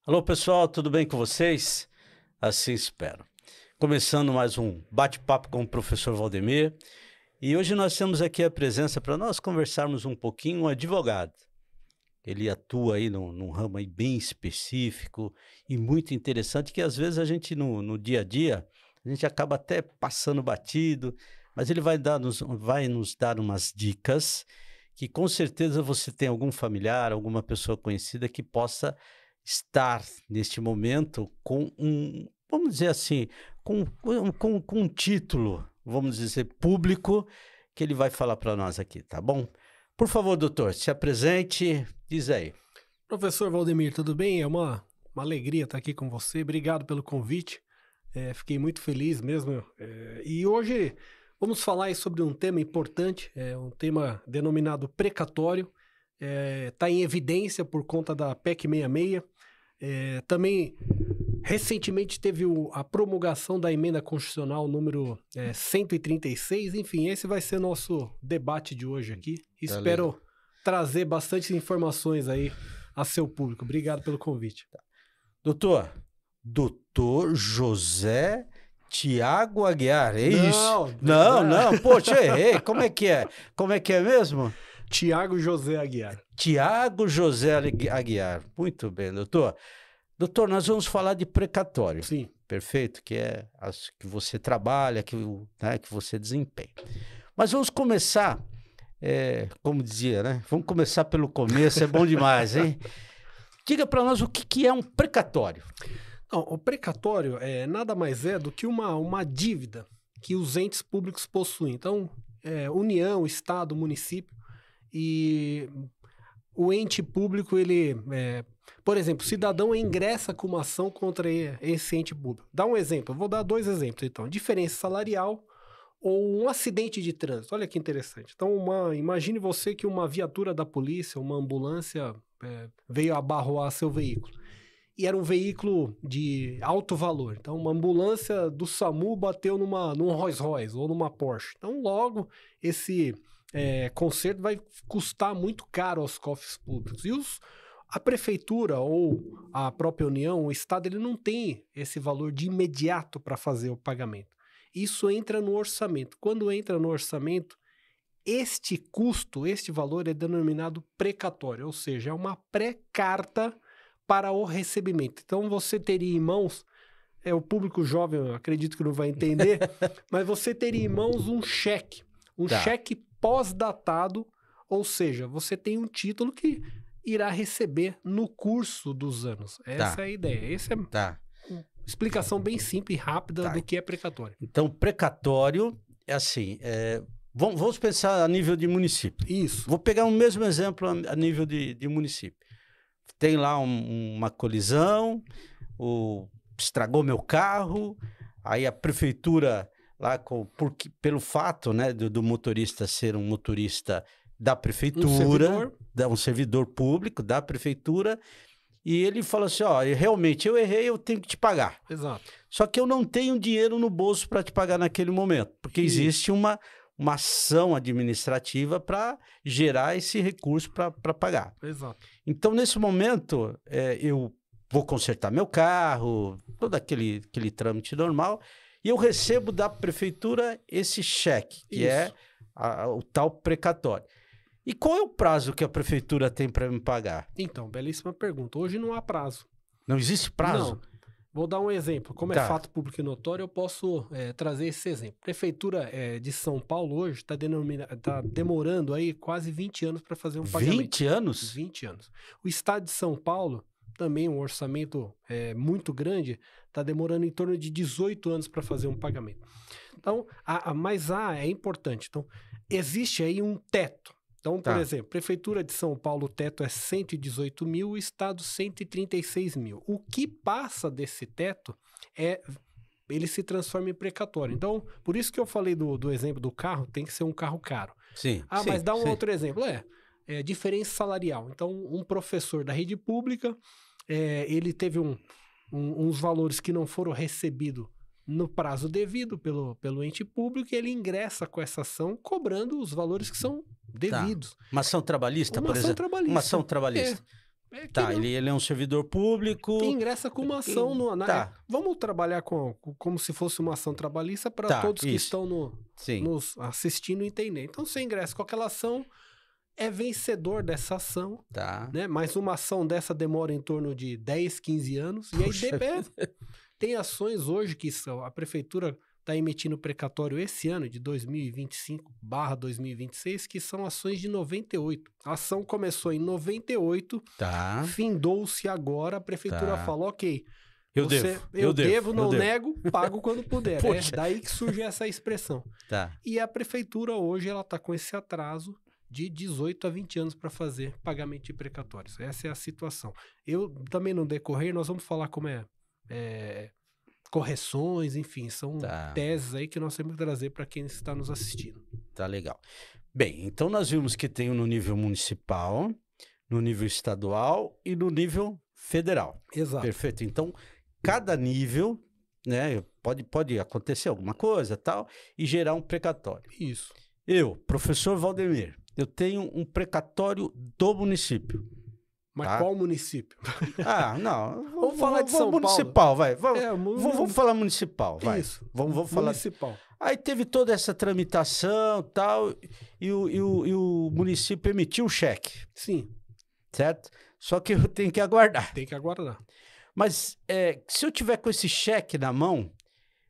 Alô, pessoal, tudo bem com vocês? Assim espero. Começando mais um bate-papo com o professor Valdemir. E hoje nós temos aqui a presença para nós conversarmos um pouquinho, um advogado. Ele atua aí num ramo aí bem específico e muito interessante, que às vezes a gente no dia a dia, a gente acaba até passando batido, mas ele vai nos dar umas dicas que com certeza você tem algum familiar, alguma pessoa conhecida que possa estar neste momento com vamos dizer assim, com um título, vamos dizer, público, que ele vai falar para nós aqui, tá bom? Por favor, doutor, se apresente, diz aí. Professor Valdemir, tudo bem? É uma alegria estar aqui com você. Obrigado pelo convite. Fiquei muito feliz mesmo. E hoje vamos falar aí sobre um tema importante, um tema denominado precatório. Está em evidência por conta da PEC 66. Também, recentemente, teve a promulgação da emenda constitucional número 136. Enfim, esse vai ser nosso debate de hoje aqui. Espero trazer bastante informações aí a seu público. Obrigado pelo convite. Doutor José Tiago Aguiar, é isso? Não, poxa, errei. Como é que é? Como é que é mesmo? Tiago José Aguiar. Tiago José Aguiar. Muito bem, doutor. Doutor, nós vamos falar de precatório. Sim. Perfeito? Que é as que você trabalha, que você desempenha. Mas vamos começar, como dizia, né? Vamos começar pelo começo, é bom demais, hein? Diga para nós o que é um precatório. Não, o precatório nada mais é do que uma dívida que os entes públicos possuem. Então, União, Estado, município, e o ente público, por exemplo, o cidadão ingressa com uma ação contra esse ente público. Dá um exemplo, eu vou dar dois exemplos então. Diferença salarial ou um acidente de trânsito. Olha que interessante. Então, imagine você que uma viatura da polícia, uma ambulância, veio abarroar seu veículo. E era um veículo de alto valor. Então, uma ambulância do SAMU bateu num Rolls Royce ou numa Porsche. Então, logo, esse conserto vai custar muito caro aos cofres públicos. E a prefeitura ou a própria União, o Estado, ele não tem esse valor de imediato para fazer o pagamento. Isso entra no orçamento. Quando entra no orçamento, este custo, este valor é denominado precatório, ou seja, é uma pré-carta para o recebimento. Então, você teria em mãos, o público jovem, eu acredito que não vai entender, mas você teria em mãos um cheque pós-datado, ou seja, você tem um título que irá receber no curso dos anos. Essa é a ideia. Essa é uma explicação bem simples e rápida do que é precatório. Então, precatório é assim, vamos pensar a nível de município. Isso. Vou pegar o mesmo exemplo a nível de município. Tem lá uma colisão, estragou meu carro, aí a prefeitura, lá pelo fato, né, do motorista ser um motorista da prefeitura, um servidor público da prefeitura, e ele fala assim, realmente eu errei, eu tenho que te pagar. Exato. Só que eu não tenho dinheiro no bolso para te pagar naquele momento, porque existe uma ação administrativa para gerar esse recurso para pagar. Exato. Então, nesse momento, eu vou consertar meu carro, todo aquele trâmite normal, e eu recebo da prefeitura esse cheque, que é o tal precatório. E qual é o prazo que a prefeitura tem para me pagar? Então, belíssima pergunta. Hoje não há prazo. Não existe prazo? Não. Vou dar um exemplo. Como é fato público e notório, eu posso trazer esse exemplo. Prefeitura de São Paulo hoje está demorando aí quase 20 anos para fazer um pagamento. 20 anos? 20 anos. O estado de São Paulo, também um orçamento muito grande, está demorando em torno de 18 anos para fazer um pagamento. Então, mas é importante. Então, existe aí um teto. Então, por exemplo, Prefeitura de São Paulo, o teto é 118 mil, o Estado 136 mil. O que passa desse teto ele se transforma em precatório. Então, por isso que eu falei do exemplo do carro, tem que ser um carro caro. Sim. Mas dá um outro exemplo. Diferença salarial. Então, um professor da rede pública, ele teve uns valores que não foram recebidos no prazo devido pelo ente público, e ele ingressa com essa ação cobrando os valores que são devidos. Uma ação trabalhista, por exemplo? Uma ação trabalhista. Tá, ele é um servidor público. Que ingressa com uma ação no. Tá. Vamos trabalhar como se fosse uma ação trabalhista para todos que estão nos assistindo entender. Então, você ingressa com aquela ação, é vencedor dessa ação, Tá. né? Mas uma ação dessa demora em torno de 10, 15 anos. E aí tem ações hoje que a prefeitura está emitindo precatório esse ano, de 2025/2026, que são ações de 98. A ação começou em 98, Tá. findou-se agora, a prefeitura falou, ok, Eu devo, não nego, pago quando puder. É Poxa. daí que surge essa expressão. Tá. E a prefeitura hoje, ela está com esse atraso de 18 a 20 anos para fazer pagamento de precatórios. Essa é a situação. Eu também, no decorrer, nós vamos falar como correções, enfim, são teses aí que nós temos que trazer para quem está nos assistindo. Tá legal. Bem, então nós vimos que tem no nível municipal, no nível estadual e no nível federal. Exato. Perfeito. Então, cada nível, né, pode acontecer alguma coisa, tal, e gerar um precatório. Isso. Eu, professor Valdemir, eu tenho um precatório do município. Mas qual município? Não. Vamos falar de São municipal, Paulo. Vamos falar municipal, vai. Isso. Vamos falar. Municipal. Aí teve toda essa tramitação tal, e o município emitiu o cheque. Sim. Certo? Só que eu tenho que aguardar. Tem que aguardar. Mas se eu tiver com esse cheque na mão,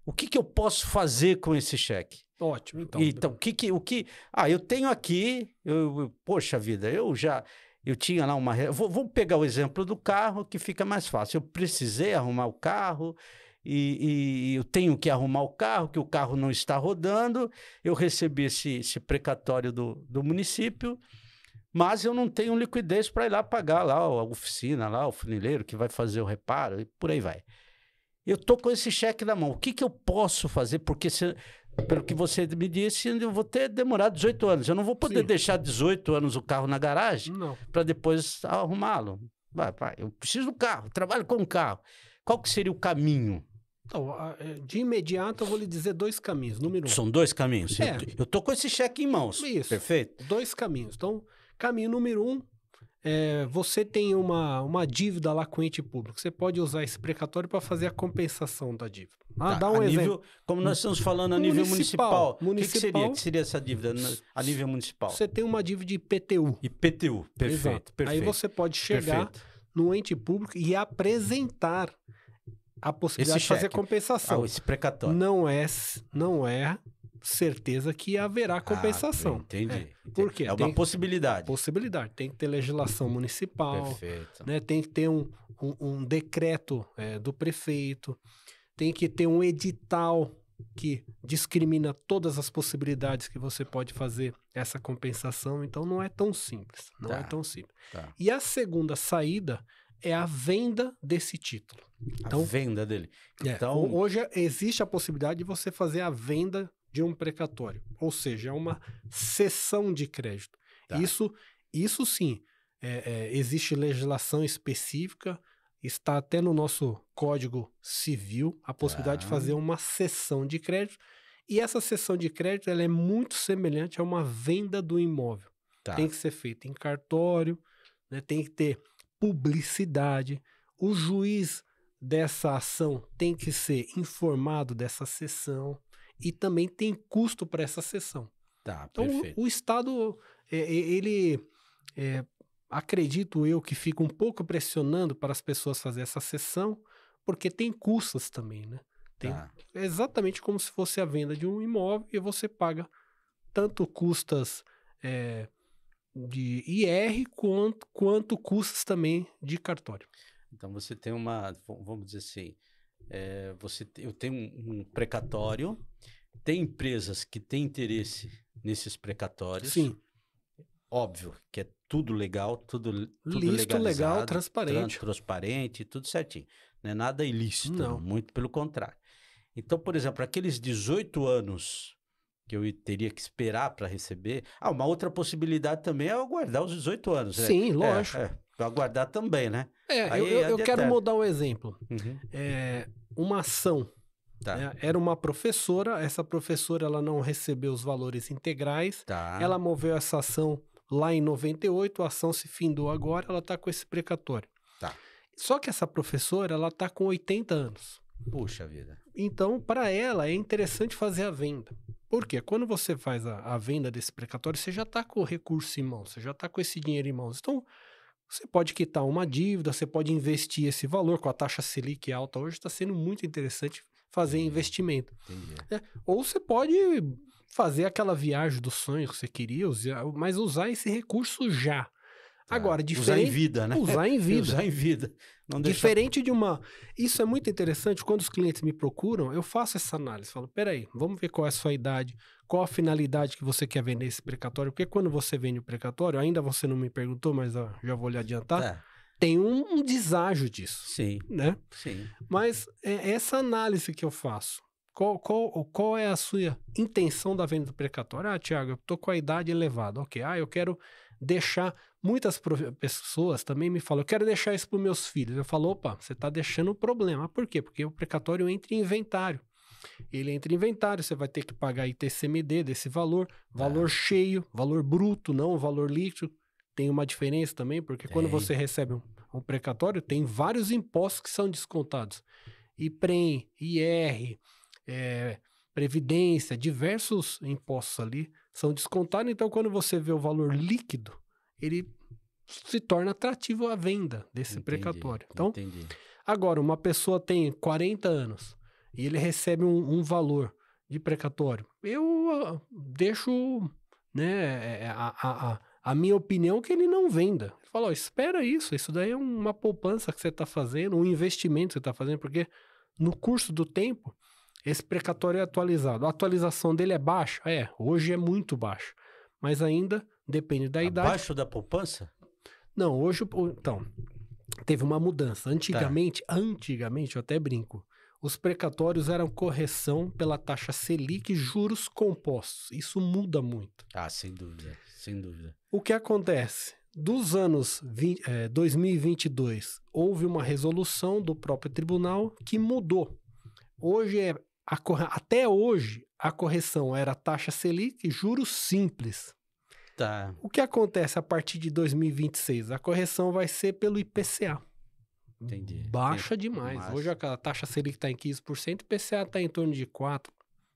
o que eu posso fazer com esse cheque? Ótimo, então. Então, eu tenho aqui, poxa vida, eu tinha lá uma... Vamos pegar o exemplo do carro, que fica mais fácil. Eu precisei arrumar o carro e eu tenho que arrumar o carro, que o carro não está rodando. Eu recebi esse precatório do município, mas eu não tenho liquidez para ir lá pagar lá a oficina, lá o funileiro que vai fazer o reparo e por aí vai. Eu estou com esse cheque na mão. O que eu posso fazer? Porque pelo que você me disse, eu vou ter demorado 18 anos. Eu não vou poder deixar 18 anos o carro na garagem para depois arrumá-lo. Vai, eu preciso do carro, trabalho com o carro. Qual que seria o caminho? Então, de imediato, eu vou lhe dizer 2 caminhos. Número 1. São 2 caminhos. Eu tô com esse cheque em mãos. Isso. Perfeito? 2 caminhos. Então, caminho número 1, você tem uma dívida lá com o ente público. Você pode usar esse precatório para fazer a compensação da dívida. Dá um exemplo. Como nós estamos falando a nível municipal. O que Municipal. que seria essa dívida a nível municipal? Você tem uma dívida de IPTU. IPTU, perfeito. Aí você pode chegar no ente público e apresentar a possibilidade de fazer compensação. Esse precatório. Não é certeza que haverá compensação. Entendi. Por quê? É uma possibilidade. Possibilidade. Tem que ter legislação municipal. Perfeito. Né? Tem que ter um decreto do prefeito. Tem que ter um edital que discrimina todas as possibilidades que você pode fazer essa compensação. Então, não é tão simples. Não é tão simples. Tá. E a segunda saída é a venda desse título. Então, a venda dele. Então, hoje existe a possibilidade de você fazer a venda de um precatório. Ou seja, é uma cessão de crédito. Tá. Isso sim, existe legislação específica, está até no nosso Código Civil a possibilidade de fazer uma cessão de crédito. E essa cessão de crédito ela é muito semelhante a uma venda do imóvel. Tá. Tem que ser feita em cartório, né? Tem que ter publicidade. O juiz dessa ação tem que ser informado dessa cessão e também tem custo para essa cessão. Tá, então, perfeito. o Estado, acredito eu que fica um pouco pressionando para as pessoas fazer essa cessão, porque tem custos também, né? É exatamente como se fosse a venda de um imóvel e você paga tanto custas de IR quanto custos também de cartório. Então você tem vamos dizer assim, eu tenho um precatório, tem empresas que têm interesse nesses precatórios. Sim. Óbvio que é tudo legal, tudo Listo, legal, transparente, tudo certinho. Não é nada ilícito, não. Muito pelo contrário. Então, por exemplo, aqueles 18 anos que eu teria que esperar para receber... uma outra possibilidade também é aguardar os 18 anos. Sim, lógico. Aguardar também, né? Eu quero mudar um exemplo. Uhum. Uma ação. Tá. Era uma professora, essa professora ela não recebeu os valores integrais, tá. Ela moveu essa ação lá em 98, a ação se findou agora, ela está com esse precatório. Tá. Só que essa professora, ela está com 80 anos. Puxa vida. Então, para ela, é interessante fazer a venda. Por quê? Quando você faz a venda desse precatório, você já está com o recurso em mãos, você já está com esse dinheiro em mãos. Então, você pode quitar uma dívida, você pode investir esse valor, com a taxa Selic alta hoje, está sendo muito interessante fazer investimento. Entendi. Ou você pode fazer aquela viagem dos sonhos que você queria, mas usar esse recurso já. Tá. Agora, diferente... Usar em vida, né? Usar em vida. Usar em vida. Não deixar... Diferente de uma... Isso é muito interessante, quando os clientes me procuram, eu faço essa análise, falo, peraí, vamos ver qual é a sua idade, qual a finalidade que você quer vender esse precatório, porque quando você vende o precatório, ainda você não me perguntou, mas já vou lhe adiantar, tem um deságio disso. Sim. Né? Sim. Mas é essa análise que eu faço. Qual é a sua intenção da venda do precatório? Ah, Tiago, eu tô com a idade elevada. Ok, eu quero deixar... Muitas pessoas também me falam, eu quero deixar isso para os meus filhos. Eu falo, opa, você está deixando um problema. Por quê? Porque o precatório entra em inventário. Ele entra em inventário, você vai ter que pagar ITCMD desse valor, valor cheio, valor bruto, não valor líquido. Tem uma diferença também, porque quando você recebe um precatório, tem vários impostos que são descontados. IPREM, IR, Previdência, diversos impostos ali são descontados. Então, quando você vê o valor líquido, ele se torna atrativo à venda desse precatório. Então, agora, uma pessoa tem 40 anos e ele recebe um valor de precatório. Eu deixo, né, a minha opinião que ele não venda. Ele fala, espera isso daí é uma poupança que você está fazendo, um investimento que você está fazendo, porque no curso do tempo, esse precatório é atualizado. A atualização dele é baixa? Hoje é muito baixa, mas ainda... Depende da idade. Abaixo da poupança? Não, hoje... Então, teve uma mudança. Antigamente, eu até brinco, os precatórios eram correção pela taxa Selic e juros compostos. Isso muda muito. Ah, sem dúvida, sem dúvida. O que acontece? Dos anos 2022, houve uma resolução do próprio tribunal que mudou. Hoje, até hoje, a correção era taxa Selic e juros simples. Tá. O que acontece a partir de 2026? A correção vai ser pelo IPCA. Entendi. Baixa demais. Massa. Hoje a taxa Selic está em 15%, o IPCA está em torno de 4%,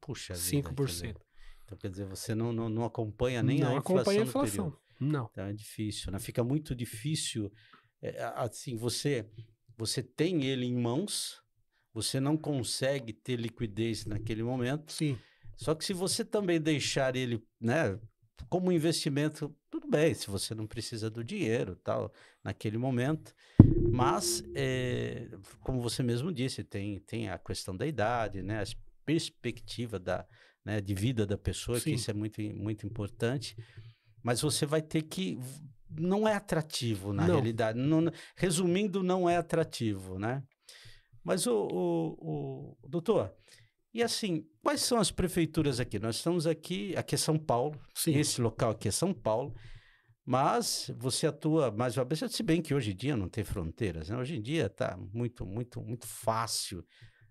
Puxa 5%. Vida, então, quer dizer, você não acompanha nem a inflação. Não acompanha a inflação. Não. Então é difícil, né? Fica muito difícil. Assim, você tem ele em mãos, você não consegue ter liquidez naquele momento. Sim. Só que se você também deixar ele, né? Como investimento, tudo bem, se você não precisa do dinheiro, tal, naquele momento. Mas, como você mesmo disse, tem a questão da idade, né? A perspectiva de vida da pessoa, Sim. que isso é muito, muito importante. Mas você vai ter que... Não é atrativo, na realidade. Resumindo, não é atrativo, né? Mas, doutor... E assim, quais são as prefeituras aqui? Nós estamos aqui é São Paulo, Sim. Esse local aqui é São Paulo, mas você atua mais uma vez, se bem que hoje em dia não tem fronteiras, né? Hoje em dia está muito, muito, muito fácil,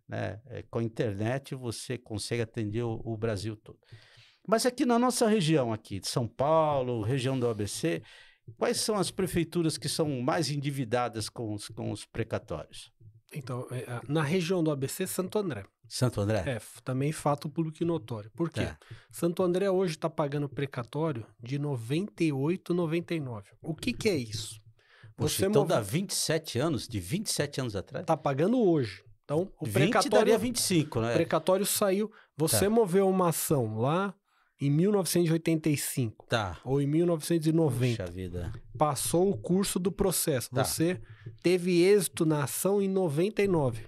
né? Com a internet você consegue atender o Brasil todo. Mas aqui na nossa região aqui, de São Paulo, região do ABC, quais são as prefeituras que são mais endividadas com os precatórios? Então, na região do ABC, Santo André. Santo André? Também fato público e notório. Por quê? Santo André hoje está pagando precatório de R$ 98,99. O que é isso? Poxa, então dá 27 anos, de 27 anos atrás? Está pagando hoje. Então, o 20 precatório... daria 25, né? O precatório saiu... Você moveu uma ação lá em 1985. Ou em 1990. Puxa vida. Passou o curso do processo. Você teve êxito na ação em 99.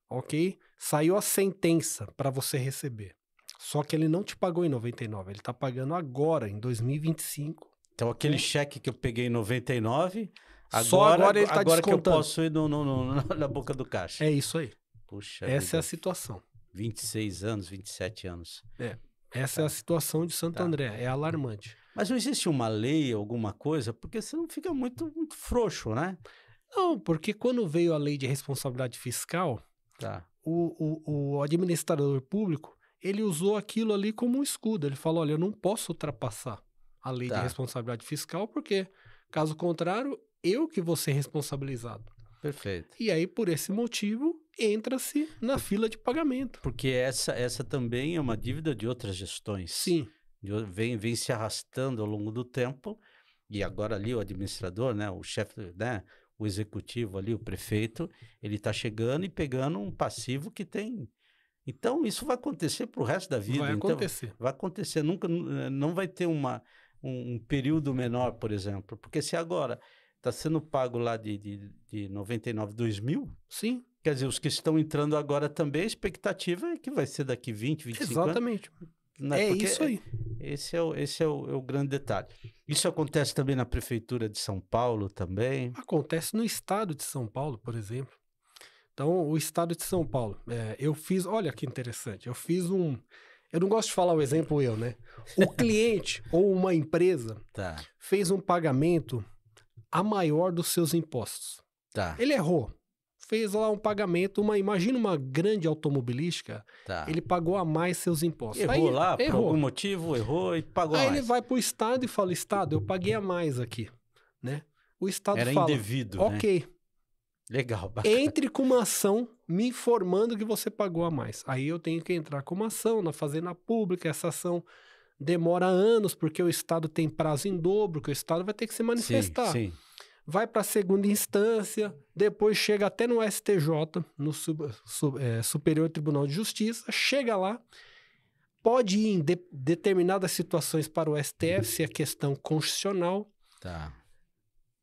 Ok? Saiu a sentença para você receber. Só que ele não te pagou em 99. Ele está pagando agora, em 2025. Então, aquele cheque que eu peguei em 99... Só agora ele está descontando. Agora que eu posso ir na boca do caixa. É isso aí. Puxa Essa vida. É a situação. 26 anos, 27 anos. Essa é a situação de Santo André. É alarmante. Mas não existe uma lei, alguma coisa? Porque senão fica muito, muito frouxo, né? Não, porque quando veio a lei de responsabilidade fiscal, o administrador público, ele usou aquilo ali como um escudo. Ele falou, olha, eu não posso ultrapassar a lei de Tá. responsabilidade fiscal, porque, caso contrário, eu que vou ser responsabilizado. Perfeito. E aí, por esse motivo, entra-se na fila de pagamento. Porque essa também é uma dívida de outras gestões. Sim, Vem se arrastando ao longo do tempo, e agora ali o administrador, né, o chefe, né, o executivo ali, o prefeito, ele está chegando e pegando um passivo que tem. Então, isso vai acontecer para o resto da vida. vai Então, acontecer. vai acontecer. Nunca, não vai ter um período menor, por exemplo. Porque se agora está sendo pago lá de 99, 2000, Sim, quer dizer, os que estão entrando agora também, a expectativa é que vai ser daqui 20, 25 anos. exatamente. Né? É Porque isso aí. Esse é o grande detalhe. Isso acontece também na Prefeitura de São Paulo também. Acontece no estado de São Paulo, por exemplo. Então, o estado de São Paulo, eu fiz, olha que interessante, eu não gosto de falar o exemplo eu, né? O cliente ou uma empresa Tá, fez um pagamento a maior dos seus impostos. tá, Ele errou, fez lá um pagamento, imagina uma grande automobilística, tá. ele pagou a mais seus impostos. Errou Aí, lá, por errou. algum motivo, errou e pagou Aí mais. ele vai para o estado e fala, estado, eu paguei a mais aqui, né? O estado Era fala, indevido, né? ok, Legal, bacana. entre com uma ação me informando que você pagou a mais. Aí eu tenho que entrar com uma ação na Fazenda Pública. Essa ação demora anos, porque o Estado tem prazo em dobro, que o Estado vai ter que se manifestar. Sim, sim. Vai para a segunda instância, depois chega até no STJ, no Superior Tribunal de Justiça, chega lá, pode ir em determinadas situações para o STF, se é questão constitucional. Tá.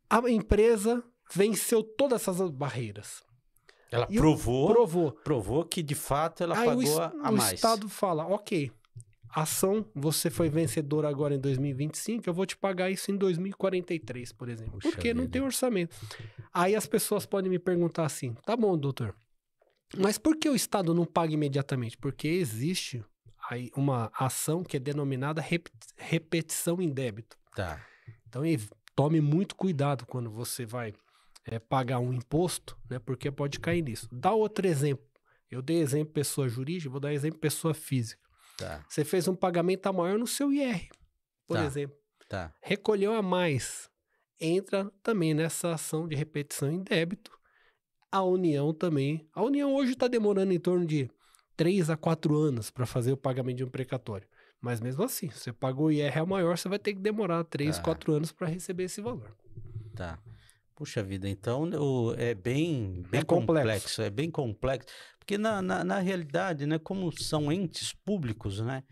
A empresa venceu todas essas barreiras. Ela E provou provou. que de fato ela Aí pagou a o mais. Estado fala, ok, ação, você foi vencedor agora em 2025, eu vou te pagar isso em 2043, por exemplo. Puxa Porque não vida. tem orçamento. Aí as pessoas podem me perguntar assim, tá bom, doutor, mas por que o Estado não paga imediatamente? Porque existe aí uma ação que é denominada repetição em débito. Tá. Então, tome muito cuidado quando você vai pagar um imposto, né? Porque pode cair nisso. Dá outro exemplo. Eu dei exemplo pessoa jurídica, vou dar exemplo pessoa física. Tá. Você fez um pagamento a maior no seu IR, por Tá. exemplo. Tá. Recolheu a mais. Entra também nessa ação de repetição em débito. A União também. A União hoje está demorando em torno de 3 a 4 anos para fazer o pagamento de um precatório. Mas mesmo assim, você pagou o IR a maior, você vai ter que demorar 3, 4 anos para receber esse valor. Tá. Puxa vida, então é bem É complexo, é bem complexo. Porque na realidade, né, como são entes públicos, né,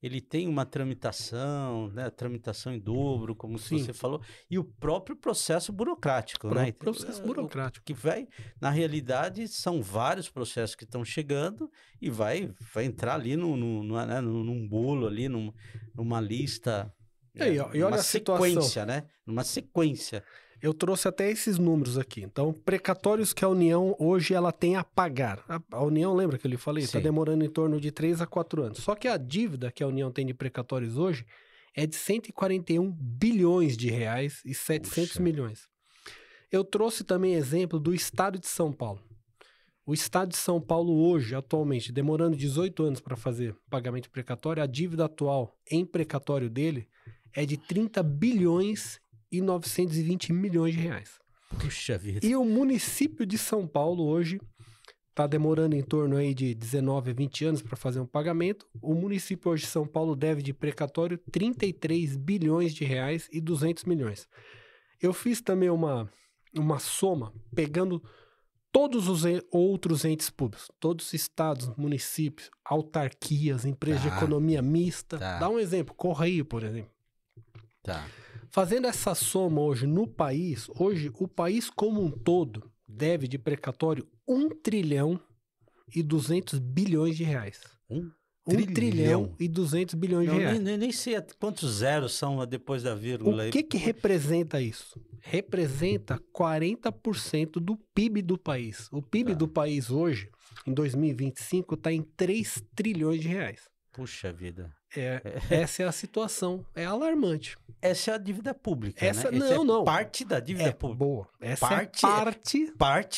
ele tem uma tramitação, né, tramitação em dobro, como Sim. você falou, e o próprio processo burocrático, né? Processo burocrático. Que vai, na realidade, são vários processos que estão chegando e vai entrar ali num bolo ali, numa lista, E olha uma a situação. sequência, né? Numa sequência. Eu trouxe até esses números aqui. Então, precatórios que a União hoje ela tem a pagar. A União, lembra que eu lhe falei? Está Sim. demorando em torno de 3 a 4 anos. Só que a dívida que a União tem de precatórios hoje é de 141 bilhões de reais e 700 Puxa. milhões. Eu trouxe também exemplo do Estado de São Paulo. O Estado de São Paulo hoje, atualmente, demorando 18 anos para fazer pagamento de precatório, a dívida atual em precatório dele é de 30 bilhões e 920 milhões de reais. Puxa vida. E o município de São Paulo hoje está demorando em torno aí de 19 a 20 anos para fazer um pagamento. O município hoje de São Paulo deve de precatório 33 bilhões de reais e 200 milhões. Eu fiz também uma soma pegando todos os outros entes públicos, todos os estados, municípios, autarquias, empresas de economia mista. Tá. Dá um exemplo, Correio, por exemplo. Tá. Fazendo essa soma hoje no país, hoje o país como um todo deve de precatório 1 trilhão e 200 bilhões de reais. 1 trilhão e 200 bilhões de reais. Nem sei quantos zeros são depois da vírgula. O que representa isso? Representa 40% do PIB do país. O PIB do país hoje, em 2025, está em 3 trilhões de reais. Puxa vida. Essa é a situação. É alarmante. Essa é a dívida pública, Essa, né? não. Parte da dívida pública. Boa. Essa Parte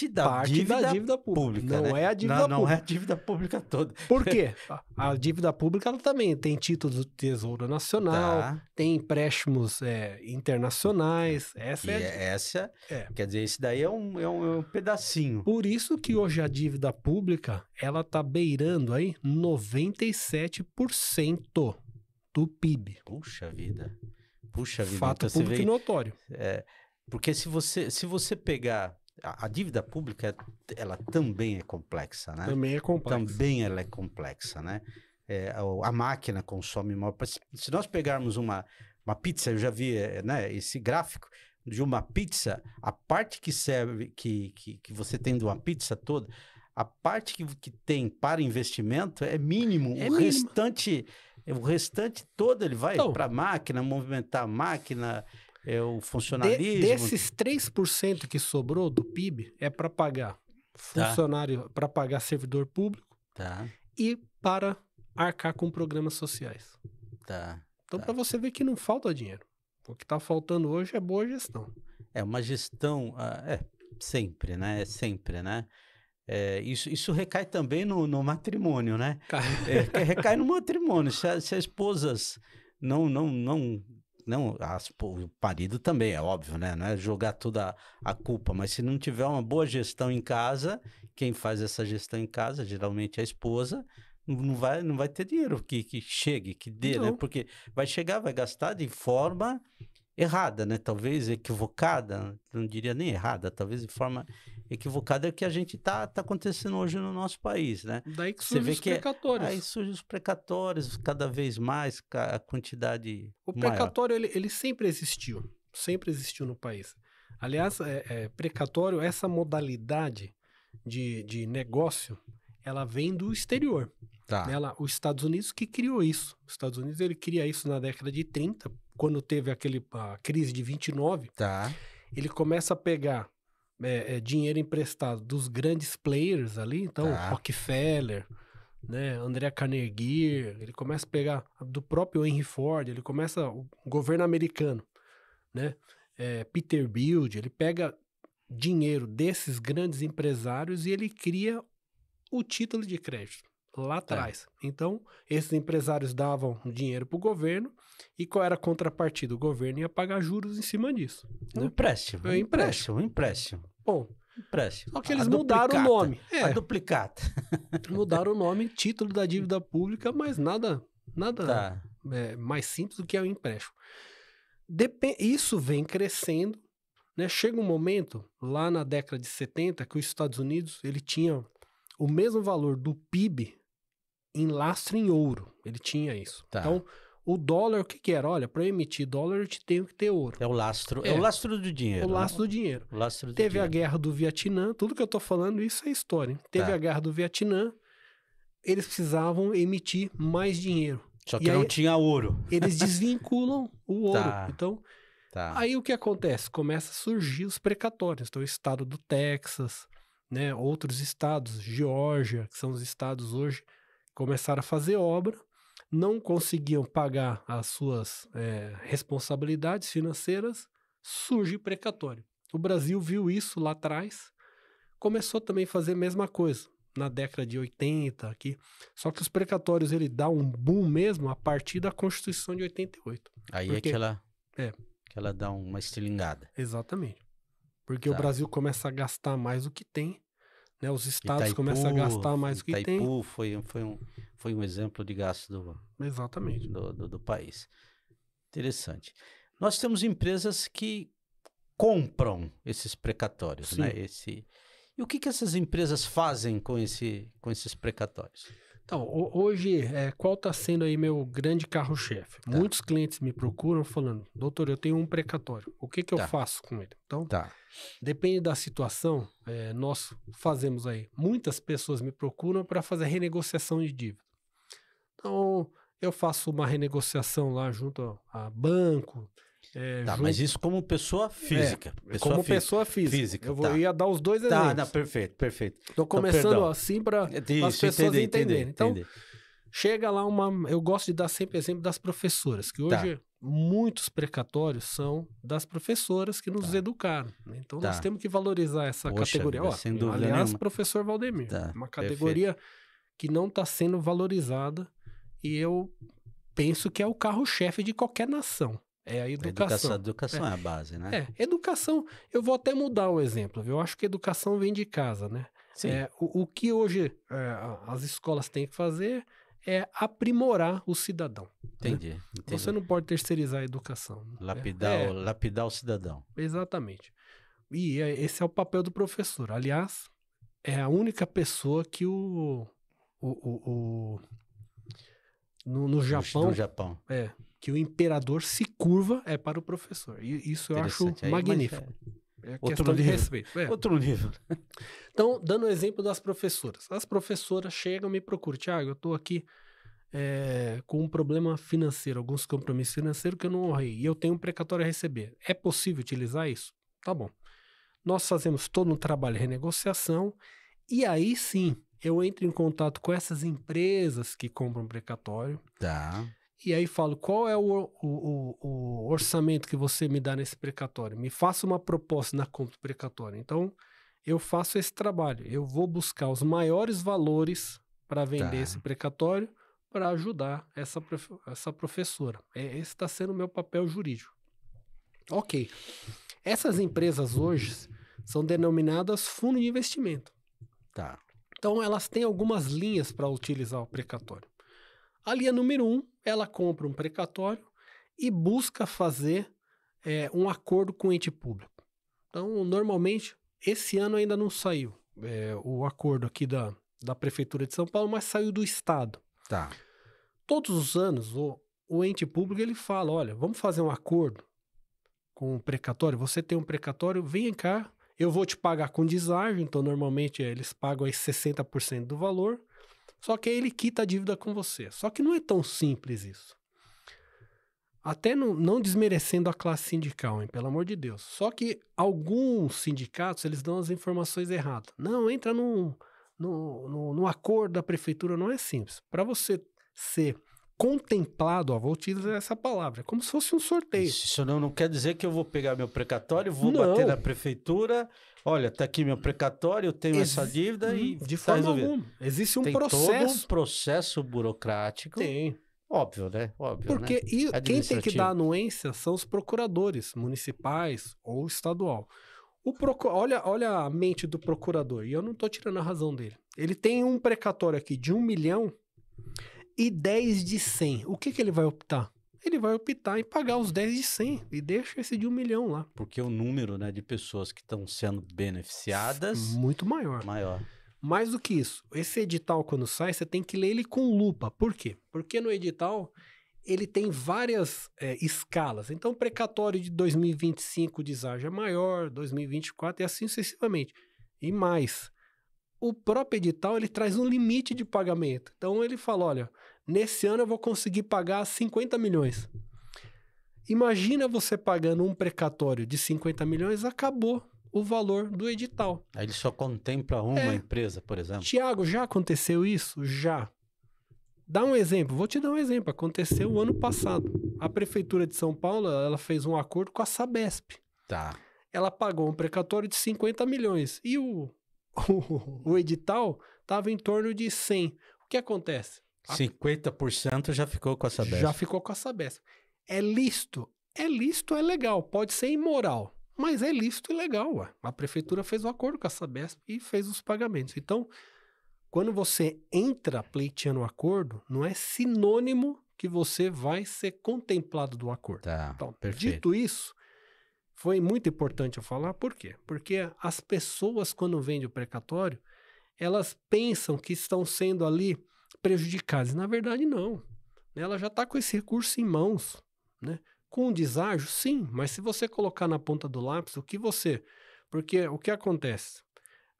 da dívida pública, não né? é a dívida pública. Não é a dívida pública toda. Por quê? A dívida pública ela também tem títulos do Tesouro Nacional, tem empréstimos internacionais. Quer dizer, esse daí é um pedacinho. Por isso que hoje a dívida pública ela está beirando aí 97% do PIB. Puxa vida. Fato então, público e notório. Porque se você pegar... A dívida pública, ela também é complexa, né? Também é complexa. Também ela é complexa, né? A máquina consome maior... Se nós pegarmos uma pizza, eu já vi né, esse gráfico de uma pizza, a parte que serve, que você tem de uma pizza toda, a parte que tem para investimento é mínimo. O restante todo ele vai para a máquina, movimentar a máquina, o funcionalismo. Desses 3% que sobrou do PIB é para pagar funcionário, para pagar servidor público e para arcar com programas sociais. Então, para você ver que não falta dinheiro. O que está faltando hoje é boa gestão. É uma gestão, sempre, né? Sempre, né? Isso recai também no matrimônio, né? Recai no matrimônio. Se as esposas não, o marido também, é óbvio, né? Não é jogar toda a culpa, mas se não tiver uma boa gestão em casa, quem faz essa gestão em casa, geralmente é a esposa, não vai ter dinheiro que chegue, que dê, né? Porque vai chegar, vai gastar de forma errada, né? Talvez equivocada, não diria nem errada, talvez de forma equivocada, é o que a gente tá acontecendo hoje no nosso país, né? Daí que surgem os precatórios. Aí surgem os precatórios, cada vez mais, a quantidade O precatório, ele sempre existiu no país. Aliás, precatório, essa modalidade de negócio, ela vem do exterior. Os Estados Unidos que criou isso. Os Estados Unidos, ele cria isso na década de 30, quando teve a crise de 29, ele começa a pegar dinheiro emprestado dos grandes players ali, então Rockefeller, né, André Carnegie, ele começa a pegar do próprio Henry Ford, ele começa o governo americano, né, Peterbilt, ele pega dinheiro desses grandes empresários e ele cria o título de crédito lá atrás. Então, esses empresários davam dinheiro para o governo e qual era a contrapartida? O governo ia pagar juros em cima disso. Né? Um empréstimo. Bom, empréstimo. Só que eles mudaram o nome. A duplicata. Mudaram o nome, título da dívida pública, mas nada mais simples do que é o empréstimo. Isso vem crescendo, né? Chega um momento, lá na década de 70, que os Estados Unidos ele tinha o mesmo valor do PIB em lastro em ouro. Ele tinha isso. Então, o dólar, o que era? Olha, para eu emitir dólar, eu tenho que ter ouro. É o lastro do dinheiro. O lastro do dinheiro. Teve a guerra do Vietnã, tudo que eu tô falando, isso é história. Teve a guerra do Vietnã, eles precisavam emitir mais dinheiro. Só que não tinha ouro. Eles desvinculam o ouro. Então, aí o que acontece? Começa a surgir os precatórios. Então, o estado do Texas, né, outros estados, Geórgia, que são os estados hoje, começaram a fazer obra, não conseguiam pagar as suas responsabilidades financeiras, surge precatório. O Brasil viu isso lá atrás, começou também a fazer a mesma coisa, na década de 80 aqui, só que os precatórios ele dá um boom mesmo a partir da Constituição de 88. Aí que ela dá uma estilingada. Exatamente. Porque o Brasil começa a gastar mais do que tem, né? Os estados começam a gastar mais do que tem. Itaipu foi um exemplo de gasto Exatamente. do país. Interessante. Nós temos empresas que compram esses precatórios, Sim. né? E o que essas empresas fazem com esses precatórios? Então, hoje, qual está sendo aí meu grande carro-chefe? Muitos clientes me procuram falando, doutor, eu tenho um precatório, o que eu faço com ele? Então, depende da situação, nós fazemos aí, muitas pessoas me procuram para fazer renegociação de dívida. Então, eu faço uma renegociação lá junto a banco. Mas isso como pessoa física. Pessoa física. Eu ia dar os dois exemplos. Perfeito. Estou começando assim para as pessoas entenderem. Então, Chega lá eu gosto de dar sempre exemplo das professoras, que hoje muitos precatórios são das professoras que nos educaram, né? Então nós temos que valorizar essa categoria. Vida, sem dúvida aliás, nenhuma. professor Valdemir, uma categoria que não está sendo valorizada e eu penso que é o carro-chefe de qualquer nação. É a educação. A educação é a base, né? Educação, eu vou até mudar o exemplo, viu? Eu acho que educação vem de casa, né? Sim. O que hoje as escolas têm que fazer é aprimorar o cidadão. Entendi, né? entendi. Você não pode terceirizar a educação. Lapidar o cidadão. Exatamente. E esse é o papel do professor. Aliás, é a única pessoa que no Japão, que o imperador se curva para o professor. E isso eu acho magnífico. É questão de respeito. Outro nível. Então, dando o exemplo das professoras. As professoras chegam e me procuram. Tiago, eu estou aqui com um problema financeiro, alguns compromissos financeiros que eu não honrei. E eu tenho um precatório a receber. É possível utilizar isso? Tá bom. Nós fazemos todo um trabalho de renegociação. E aí sim, eu entro em contato com essas empresas que compram precatório. Tá. E aí falo, qual é o orçamento que você me dá nesse precatório? Me faça uma proposta na compra do precatório. Então, eu faço esse trabalho. Eu vou buscar os maiores valores para vender esse precatório para ajudar essa professora. Esse está sendo o meu papel jurídico. Ok. Essas empresas hoje são denominadas fundo de investimento. Tá. Então, elas têm algumas linhas para utilizar o precatório. A linha número 1, ela compra um precatório e busca fazer um acordo com o ente público. Então, normalmente, esse ano ainda não saiu o acordo aqui da Prefeitura de São Paulo, mas saiu do Estado. Tá. Todos os anos, o ente público ele fala, olha, vamos fazer um acordo com o precatório, você tem um precatório, vem cá, eu vou te pagar com deságio, então normalmente eles pagam aí 60% do valor, só que aí ele quita a dívida com você. Só que não é tão simples isso. Até não desmerecendo a classe sindical, hein, pelo amor de Deus. Só que alguns sindicatos, eles dão as informações erradas. Não, entra no acordo da prefeitura, não é simples. Para você ser contemplado, vou utilizar essa palavra, é como se fosse um sorteio. Isso não quer dizer que eu vou pegar meu precatório, vou bater na prefeitura, olha, tá aqui meu precatório, eu tenho essa dívida e de forma alguma. Existe um processo. Tem todo um processo burocrático. Tem. Óbvio, né? Óbvio, porque né? Quem tem que dar anuência são os procuradores municipais ou estadual. Olha a mente do procurador, e eu não estou tirando a razão dele. Ele tem um precatório aqui de 1 milhão e 10 de 100. O que ele vai optar? Ele vai optar em pagar os 10 de 100 e deixa esse de 1 milhão lá. Porque o número, né, de pessoas que estão sendo beneficiadas... Muito maior. Mais do que isso, esse edital quando sai, você tem que ler ele com lupa. Por quê? Porque no edital ele tem várias escalas. Então, o precatório de 2025 o deságio é maior, 2024 e assim sucessivamente. E mais, o próprio edital ele traz um limite de pagamento. Então, ele fala, olha, nesse ano eu vou conseguir pagar 50 milhões. Imagina você pagando um precatório de 50 milhões, acabou o valor do edital. Aí ele só contempla uma empresa, por exemplo. Tiago, já aconteceu isso? Já. Dá um exemplo, vou te dar um exemplo. Aconteceu o ano passado. A Prefeitura de São Paulo, ela fez um acordo com a Sabesp. Tá. Ela pagou um precatório de 50 milhões. E o edital estava em torno de 100. O que acontece? 50% já ficou com a Sabesp. Já ficou com a Sabesp. É lícito? É lícito, é legal. Pode ser imoral. Mas é lícito e legal, ué. A prefeitura fez o acordo com a Sabesp e fez os pagamentos. Então, quando você entra pleiteando o acordo, não é sinônimo que você vai ser contemplado do acordo. Tá, então, perfeito. Dito isso, foi muito importante eu falar. Por quê? Porque as pessoas, quando vendem o precatório, elas pensam que estão sendo ali prejudicadas. Na verdade, não. Ela já está com esse recurso em mãos, né? Com um deságio, sim, mas se você colocar na ponta do lápis, porque o que acontece?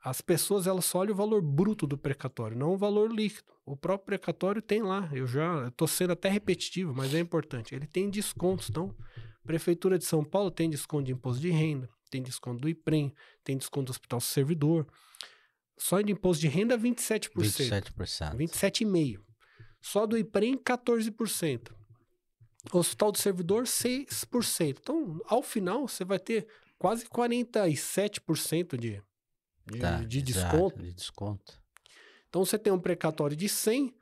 As pessoas elas só olham o valor bruto do precatório, não o valor líquido. O próprio precatório tem lá, eu estou sendo até repetitivo, mas é importante, ele tem descontos. Então, Prefeitura de São Paulo tem desconto de imposto de renda, tem desconto do IPREM, tem desconto do Hospital Servidor. Só de imposto de renda, 27%. 27%. 27,5%. Só do IPREM, 14%. Hospital do Servidor, 6%. Então, ao final, você vai ter quase 47% de desconto. De desconto. Então, você tem um precatório de 100,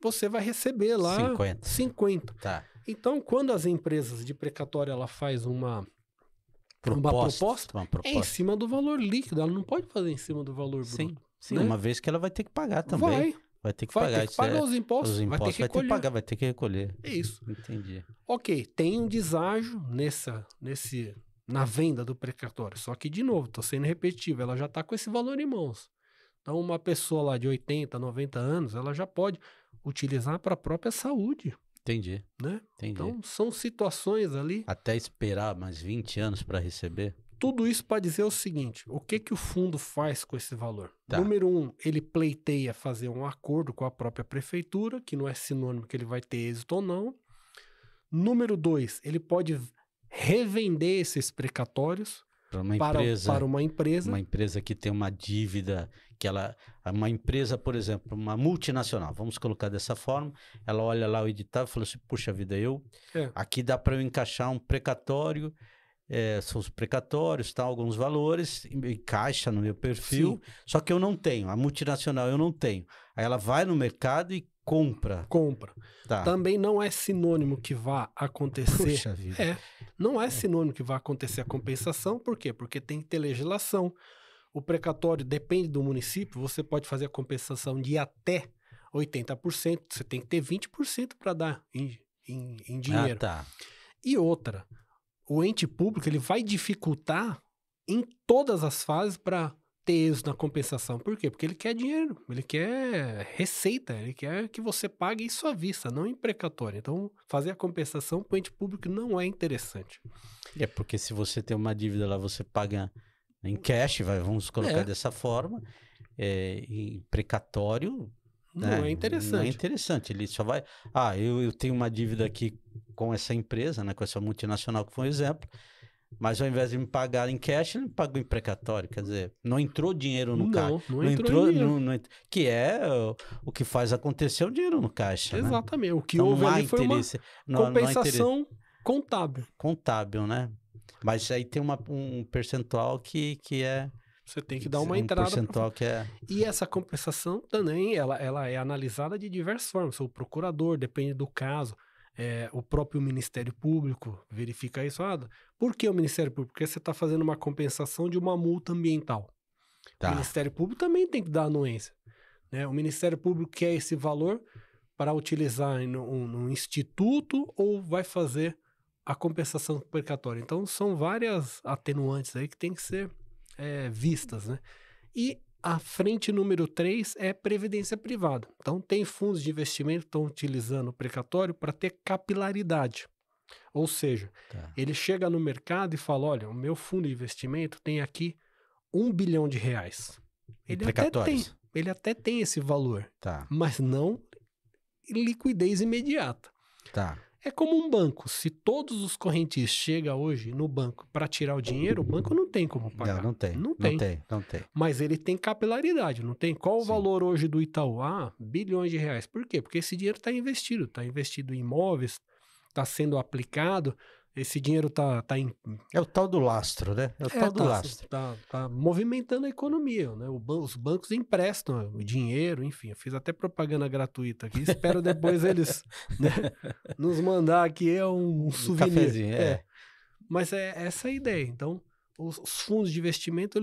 você vai receber lá 50. Tá. Então, quando as empresas de precatório ela faz uma proposta, é em cima do valor líquido. Ela não pode fazer em cima do valor bruto. Sim, né? Uma vez que ela vai ter que pagar também. Vai ter que pagar. Ter que pagar os impostos. Os impostos vai ter que pagar, vai ter que recolher. É isso. Entendi. Ok, tem um deságio na venda do precatório. Só que, de novo, estou sendo repetitivo, ela já está com esse valor em mãos. Então, uma pessoa lá de 80, 90 anos, ela já pode utilizar para a própria saúde. Entendi. Né? Entendi. Então, são situações ali... Até esperar mais 20 anos para receber? Tudo isso para dizer o seguinte, o que o fundo faz com esse valor? Tá. Número 1, ele pleiteia fazer um acordo com a própria prefeitura, que não é sinônimo que ele vai ter êxito ou não. Número 2, ele pode revender esses precatórios para uma empresa. Uma empresa que tem uma dívida, uma empresa, por exemplo, uma multinacional, vamos colocar dessa forma, ela olha lá o edital e fala assim, puxa vida, aqui dá para eu encaixar um precatório, são os precatórios, tá, alguns valores, encaixa no meu perfil, sim, só que eu não tenho, a multinacional eu não tenho. Aí ela vai no mercado e compra. Tá. Também não é sinônimo que vá acontecer. Puxa vida. Não é sinônimo que vá acontecer a compensação, por quê? Porque tem que ter legislação. O precatório depende do município, você pode fazer a compensação de até 80%, você tem que ter 20% para dar em dinheiro. Tá. E outra, o ente público ele vai dificultar em todas as fases para ter êxito na compensação. Por quê? Porque ele quer dinheiro, ele quer receita, ele quer que você pague isso à vista, não em precatório. Então, fazer a compensação para o ente público não é interessante. Porque se você tem uma dívida lá, você paga em cash, vamos colocar dessa forma, em precatório... Não é interessante. Não é interessante. Ele só vai... eu tenho uma dívida aqui com essa empresa, né, com essa multinacional que foi um exemplo, mas ao invés de me pagar em cash, ele me pagou em precatório. Quer dizer, não entrou dinheiro no caixa. Não entrou dinheiro. Que é o que faz acontecer o dinheiro no caixa. Exatamente. Né? O que houve ali foi uma compensação contábil. Contábil, né? Mas aí tem um percentual que é... Você tem que dar uma entrada. Percentual que é... E essa compensação também, ela é analisada de diversas formas. O procurador, depende do caso. O próprio Ministério Público verifica isso. Por que o Ministério Público? Porque você está fazendo uma compensação de uma multa ambiental. Tá. O Ministério Público também tem que dar anuência. Né? O Ministério Público quer esse valor para utilizar no instituto ou vai fazer a compensação precatória. Então, são várias atenuantes aí que tem que ser vistas. Né? E a frente número 3 é previdência privada. Então, tem fundos de investimento que estão utilizando o precatório para ter capilaridade. Ou seja, ele chega no mercado e fala, olha, o meu fundo de investimento tem aqui R$1 bilhão. Ele até tem esse valor, mas não liquidez imediata. É como um banco. Se todos os correntistas chegam hoje no banco para tirar o dinheiro, o banco não tem como pagar. Não tem. Mas ele tem capilaridade, não tem? Qual o valor hoje do Itaú? R$bilhões. Por quê? Porque esse dinheiro está investido em imóveis, está sendo aplicado, esse dinheiro está em... É o tal do lastro, né? É o tal do lastro. Está movimentando a economia, né? Os bancos emprestam o dinheiro, enfim. Eu fiz até propaganda gratuita aqui. Espero depois eles nos mandar aqui um souvenir. Cafezinho, Mas é essa a ideia. Então, os fundos de investimento,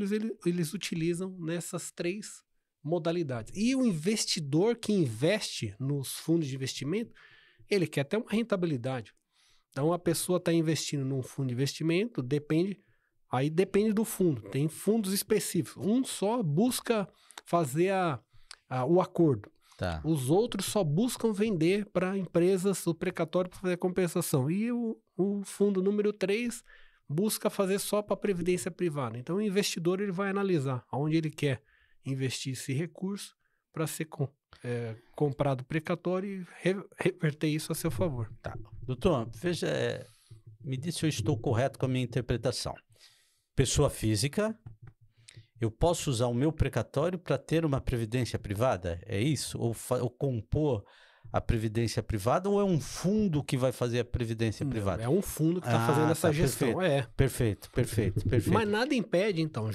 eles utilizam nessas 3 modalidades. E o investidor que investe nos fundos de investimento, ele quer ter uma rentabilidade. Então, a pessoa está investindo num fundo de investimento, depende do fundo. Tem fundos específicos. Um só busca fazer o acordo. Os outros só buscam vender para empresas o precatório para fazer a compensação. E o fundo número 3 busca fazer só para a previdência privada. Então, o investidor ele vai analisar aonde ele quer investir esse recurso para ser comprado precatório e reverter isso a seu favor. Doutor, veja, me diz se eu estou correto com a minha interpretação. Pessoa física, eu posso usar o meu precatório para ter uma previdência privada? É isso? Ou compor a previdência privada ou é um fundo que vai fazer a previdência privada? É um fundo que está fazendo essa gestão. Perfeito. Mas nada impede, então,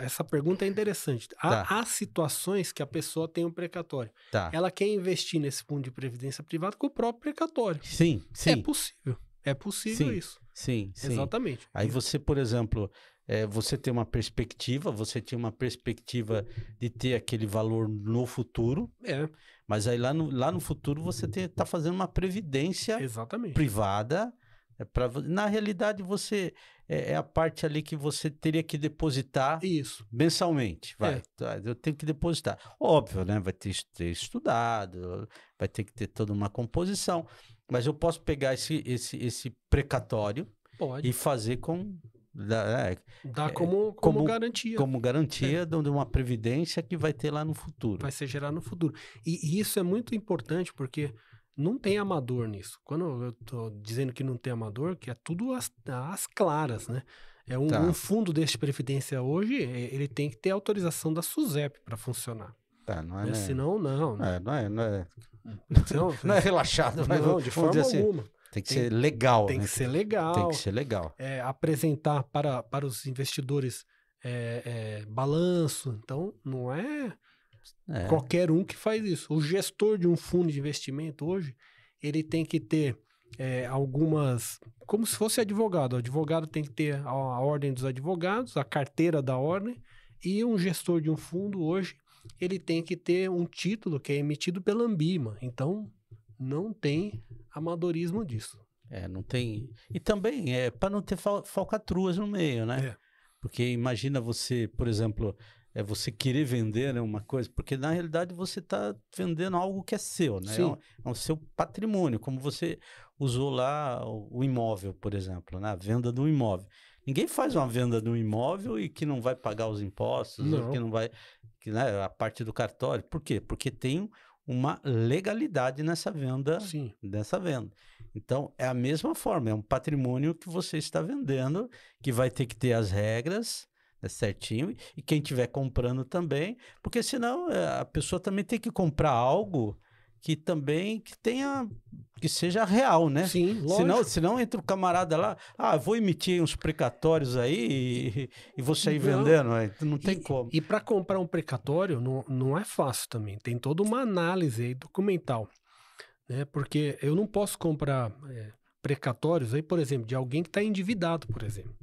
essa pergunta é interessante. Há situações que a pessoa tem um precatório. Ela quer investir nesse fundo de previdência privada com o próprio precatório. Sim. É possível isso. Sim. Exatamente. Aí você, por exemplo, você tem uma perspectiva, você tinha uma perspectiva de ter aquele valor no futuro, mas aí lá no futuro você está fazendo uma previdência privada. Na realidade, você é a parte ali que você teria que depositar mensalmente. Eu tenho que depositar. Óbvio, né? Vai ter estudado, vai ter que ter toda uma composição. Mas eu posso pegar esse precatório e fazer como garantia. Como garantia de uma previdência que vai ter lá no futuro. Vai ser gerar no futuro. E isso é muito importante porque não tem amador nisso. Quando eu estou dizendo que não tem amador, que é tudo às claras, né? Um fundo deste previdência hoje, ele tem que ter autorização da SUSEP para funcionar. Senão, não. Não é relaxado. Não, de forma alguma. Tem que ser legal. Tem que ser legal. Tem que ser legal. Apresentar para os investidores balanço. Então, não é qualquer um que faz isso. O gestor de um fundo de investimento hoje, ele tem que ter algumas... Como se fosse advogado. O advogado tem que ter a ordem dos advogados, a carteira da ordem, e um gestor de um fundo hoje, ele tem que ter um título que é emitido pela Ambima. Então, não tem amadorismo disso. Não tem... E também para não ter falcatruas no meio, né? Porque imagina você, por exemplo, você querer vender, né, uma coisa, porque na realidade você está vendendo algo que é seu, né? É o seu patrimônio, como você usou lá o imóvel, por exemplo, né? A venda do imóvel. Ninguém faz uma venda de um imóvel e que não vai pagar os impostos, ou que não vai... né, a parte do cartório. Por quê? Porque tem uma legalidade nessa venda. Então, é a mesma forma, é um patrimônio que você está vendendo, que vai ter que ter as regras certinho, e quem estiver comprando também, porque senão a pessoa também tem que comprar algo que seja real, né? Sim, lógico. Senão entra o camarada lá, vou emitir uns precatórios aí e vou sair vendendo, não tem como. E para comprar um precatório não é fácil também, tem toda uma análise aí documental, né? Porque eu não posso comprar precatórios aí, por exemplo, de alguém que está endividado, por exemplo.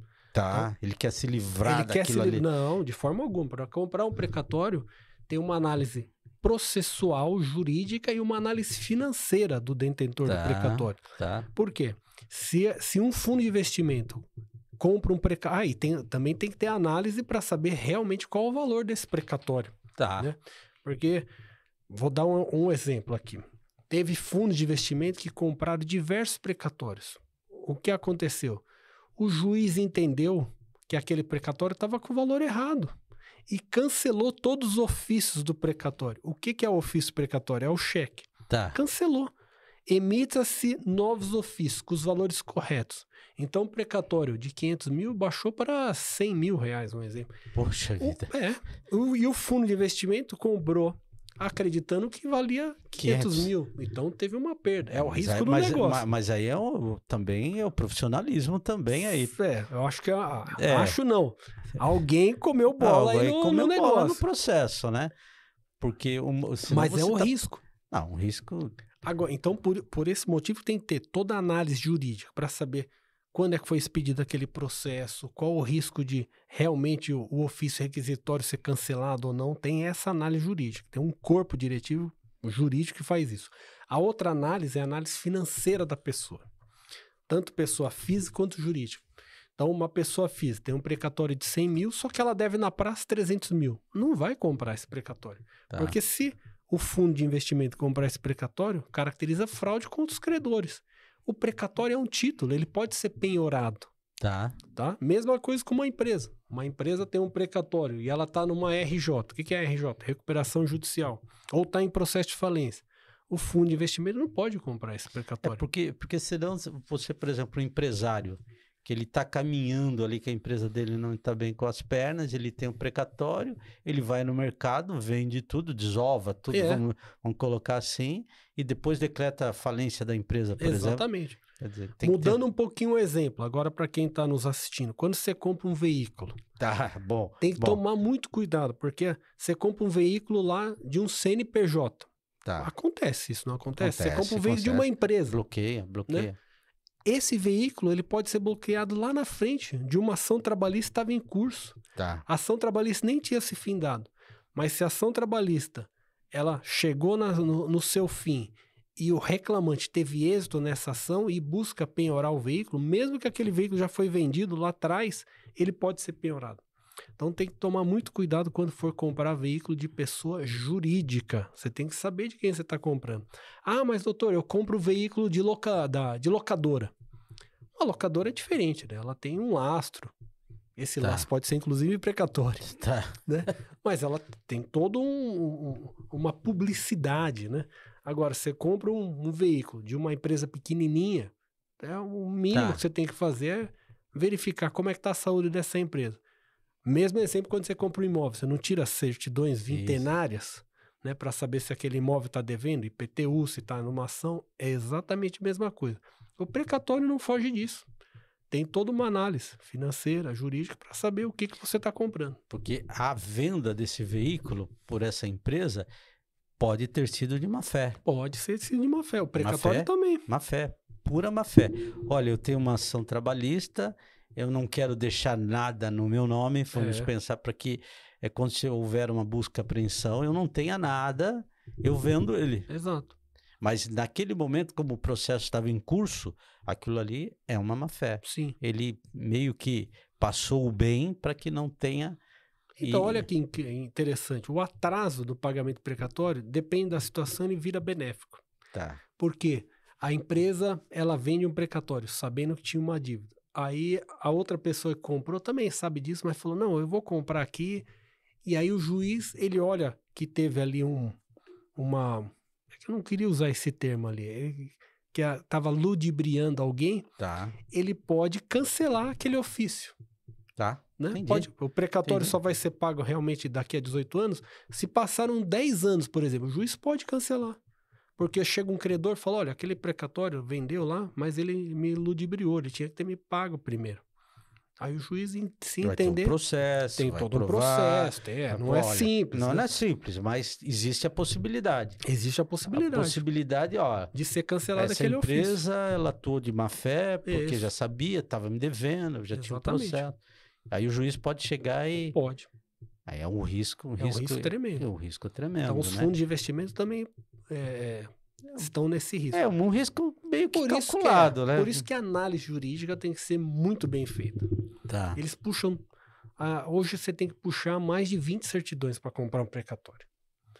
Ele quer se livrar daquilo ali. Não, de forma alguma. Para comprar um precatório, tem uma análise processual, jurídica e uma análise financeira do detentor do precatório. Por quê? Se um fundo de investimento compra um precatório... também tem que ter análise para saber realmente qual o valor desse precatório. Né? Porque, vou dar um exemplo aqui. Teve fundos de investimento que compraram diversos precatórios. O que aconteceu? O juiz entendeu que aquele precatório estava com o valor errado e cancelou todos os ofícios do precatório. O que é o ofício precatório? É o cheque. Cancelou. Emita-se novos ofícios com os valores corretos. Então, o precatório de 500 mil baixou para 100 mil reais, um exemplo. Poxa vida. E o fundo de investimento comprou acreditando que valia 500 mil. Então, teve uma perda. É o risco do negócio. Mas aí também é o profissionalismo também aí. Eu acho que... Acho não. Alguém comeu bola aí no negócio. Bola no processo, né? Porque... Mas é um risco. Um risco... Agora, então, por esse motivo, tem que ter toda a análise jurídica para saber quando é que foi expedido aquele processo, qual o risco de realmente o ofício requisitório ser cancelado ou não. Tem essa análise jurídica. Tem um corpo diretivo jurídico que faz isso. A outra análise é a análise financeira da pessoa. Tanto pessoa física quanto jurídica. Então, uma pessoa física tem um precatório de 100 mil, só que ela deve na praça 300 mil. Não vai comprar esse precatório. Porque se o fundo de investimento comprar esse precatório, caracteriza fraude contra os credores. O precatório é um título, ele pode ser penhorado. Mesma coisa com uma empresa. Uma empresa tem um precatório e ela está numa RJ. O que é RJ? Recuperação judicial. Ou está em processo de falência. O fundo de investimento não pode comprar esse precatório. Porque senão você, por exemplo, um empresário que ele está caminhando ali, que a empresa dele não está bem com as pernas, ele tem um precatório, ele vai no mercado, vende tudo, desova tudo, vamos colocar assim, e depois decreta a falência da empresa, por exemplo. Exatamente. Quer dizer, Mudando um pouquinho o exemplo, agora para quem está nos assistindo, quando você compra um veículo, tem que tomar muito cuidado, porque você compra um veículo lá de um CNPJ. Acontece isso, não acontece? Você compra um veículo de uma empresa. Bloqueia. Né? Esse veículo ele pode ser bloqueado lá na frente de uma ação trabalhista que estava em curso. A ação trabalhista nem tinha se findado. Mas se a ação trabalhista ela chegou no seu fim e o reclamante teve êxito nessa ação e busca penhorar o veículo, mesmo que aquele veículo já foi vendido lá atrás, ele pode ser penhorado. Então tem que tomar muito cuidado quando for comprar veículo de pessoa jurídica. Você tem que saber de quem você está comprando. Ah, mas doutor, eu compro veículo de locadora. A locadora é diferente, né? Ela tem um lastro. Esse lastro pode ser inclusive precatório. Né? Mas ela tem toda uma publicidade, né? Agora, você compra um veículo de uma empresa pequenininha, o mínimo que você tem que fazer é verificar como é que está a saúde dessa empresa. Mesmo exemplo, quando você compra um imóvel, você não tira certidões vintenárias, né, para saber se aquele imóvel está devendo, IPTU, se está numa ação, é exatamente a mesma coisa. O precatório não foge disso. Tem toda uma análise financeira, jurídica, para saber o que você está comprando. Porque a venda desse veículo por essa empresa pode ter sido de má fé. Pode ser sido de má fé. O precatório também. Má fé, pura má fé. Olha, eu tenho uma ação trabalhista, eu não quero deixar nada no meu nome, vamos pensar para que quando se houver uma busca e apreensão, eu não tenha nada, eu vendo ele. Exato. Mas naquele momento, como o processo estava em curso, aquilo ali é uma má fé. Sim. Ele meio que passou o bem para que não tenha... Então, olha que interessante. O atraso do pagamento precatório depende da situação e vira benéfico. Porque a empresa, ela vende um precatório sabendo que tinha uma dívida. Aí a outra pessoa que comprou também sabe disso, mas falou, não, eu vou comprar aqui. E aí o juiz, ele olha que teve ali uma... Eu não queria usar esse termo ali. Que estava ludibriando alguém. Ele pode cancelar aquele ofício. Né? O precatório só vai ser pago realmente daqui a 18 anos. Se passaram 10 anos, por exemplo, o juiz pode cancelar. Porque chega um credor e fala, olha, aquele precatório vendeu lá, mas ele me ludibriou, ele tinha que ter me pago primeiro. Aí o juiz, se entender... Tem um processo, tem todo um processo, não é simples. Não é simples, mas existe a possibilidade. Existe a possibilidade. A possibilidade, de ser cancelado aquele ofício. Essa empresa, ela atuou de má fé, porque já sabia, estava me devendo, já tinha um processo. Aí o juiz pode chegar e... Pode. Aí é um risco tremendo. É um risco tremendo, então, os fundos de investimento também estão nesse risco. É um risco meio que calculado, né? Por isso que a análise jurídica tem que ser muito bem feita. Eles puxam... hoje você tem que puxar mais de 20 certidões para comprar um precatório.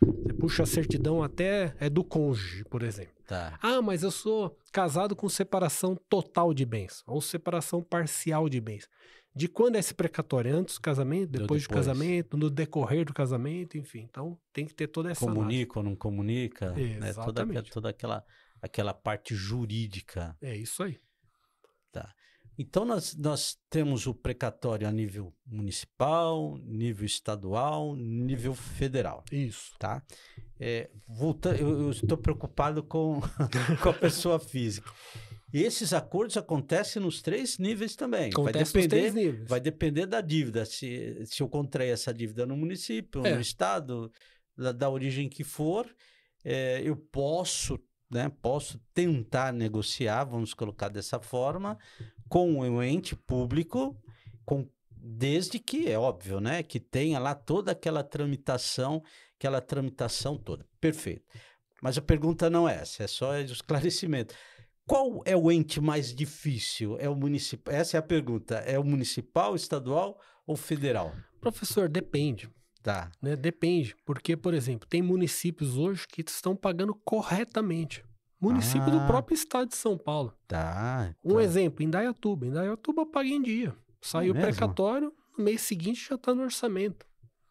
Você puxa a certidão até do cônjuge, por exemplo. Ah, mas eu sou casado com separação total de bens, ou separação parcial de bens. De quando é esse precatório? Antes do casamento, depois do casamento, no decorrer do casamento, enfim. Então, tem que ter toda essa comunica ou não comunica, exatamente. Né? Toda aquela parte jurídica. É isso aí. Então, nós temos o precatório a nível municipal, nível estadual, nível federal. Isso. Voltando, eu estou preocupado com a pessoa física. E esses acordos acontecem nos 3 níveis também. Acontece nos 3 níveis. Vai depender da dívida. Se eu contrair essa dívida no município, no estado, da origem que for, eu posso tentar negociar, vamos colocar dessa forma, com o ente público, desde que, é óbvio, né, que tenha lá toda aquela tramitação toda. Perfeito. Mas a pergunta não é essa, é só esclarecimento. Qual é o ente mais difícil? É o municipal? Essa é a pergunta. É o municipal, estadual ou federal? Professor, depende. Né? Depende. Porque, por exemplo, tem municípios hoje que estão pagando corretamente. Município do próprio estado de São Paulo. Um exemplo, Indaiatuba. Indaiatuba paga em dia. Saiu o precatório, no mês seguinte já está no orçamento.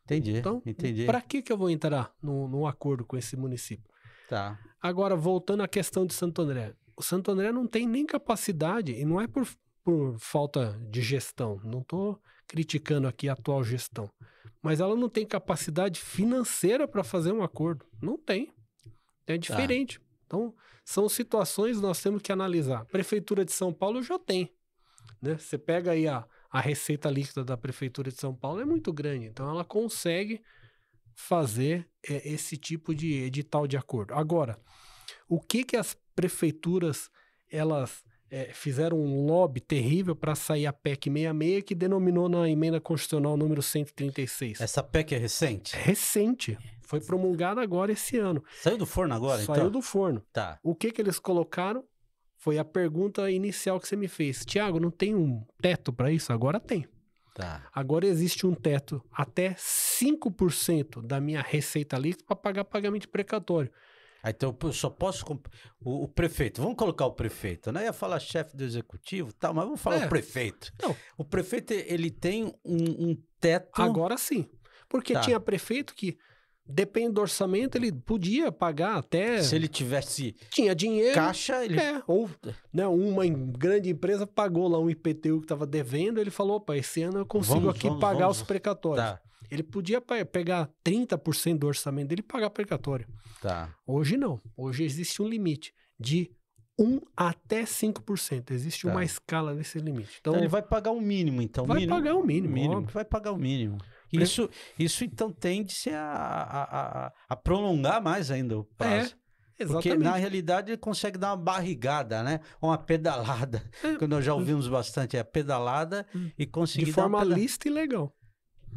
Entendi. Então, para que eu vou entrar num acordo com esse município? Agora, voltando à questão de Santo André. O Santo André não tem nem capacidade, e não é por falta de gestão. Não estou criticando aqui a atual gestão. Mas ela não tem capacidade financeira para fazer um acordo. Não tem. É diferente. Então, são situações que nós temos que analisar. A Prefeitura de São Paulo já tem. Né? Você pega aí a receita líquida da Prefeitura de São Paulo é muito grande. Então, ela consegue fazer esse tipo de edital de acordo. Agora, o que as prefeituras elas fizeram um lobby terrível para sair a PEC 66, que denominou na emenda constitucional número 136. Essa PEC é recente? Recente. Foi promulgada agora esse ano. Saiu do forno agora, então? Saiu do forno. Tá. O que eles colocaram foi a pergunta inicial que você me fez. Tiago, não tem um teto para isso? Agora tem. Tá. Agora existe um teto até 5% da minha receita líquida para pagar pagamento precatório. Então eu só posso... O prefeito, vamos colocar o prefeito, né? Eu ia falar chefe do executivo e tal, mas vamos falar o prefeito. Não. O prefeito, ele tem um teto... Agora sim. Porque tinha prefeito que, depende do orçamento, ele podia pagar até... Se ele tivesse... Tinha dinheiro... Caixa, ele... Ou né, uma grande empresa pagou lá um IPTU que estava devendo, ele falou, opa, esse ano eu consigo pagar os precatórios. Tá. Ele podia pegar 30% do orçamento dele e pagar precatório. Tá. Hoje não. Hoje existe um limite de 1 até 5%. Existe uma escala nesse limite. Então ele vai pagar o mínimo, então. Vai pagar o mínimo. Vai pagar o mínimo. Isso então tende-se a prolongar mais ainda o prazo. Exatamente. Porque, na realidade, ele consegue dar uma barrigada, né? Uma pedalada. Que nós já ouvimos bastante, a pedalada e conseguir de forma lícita e legal.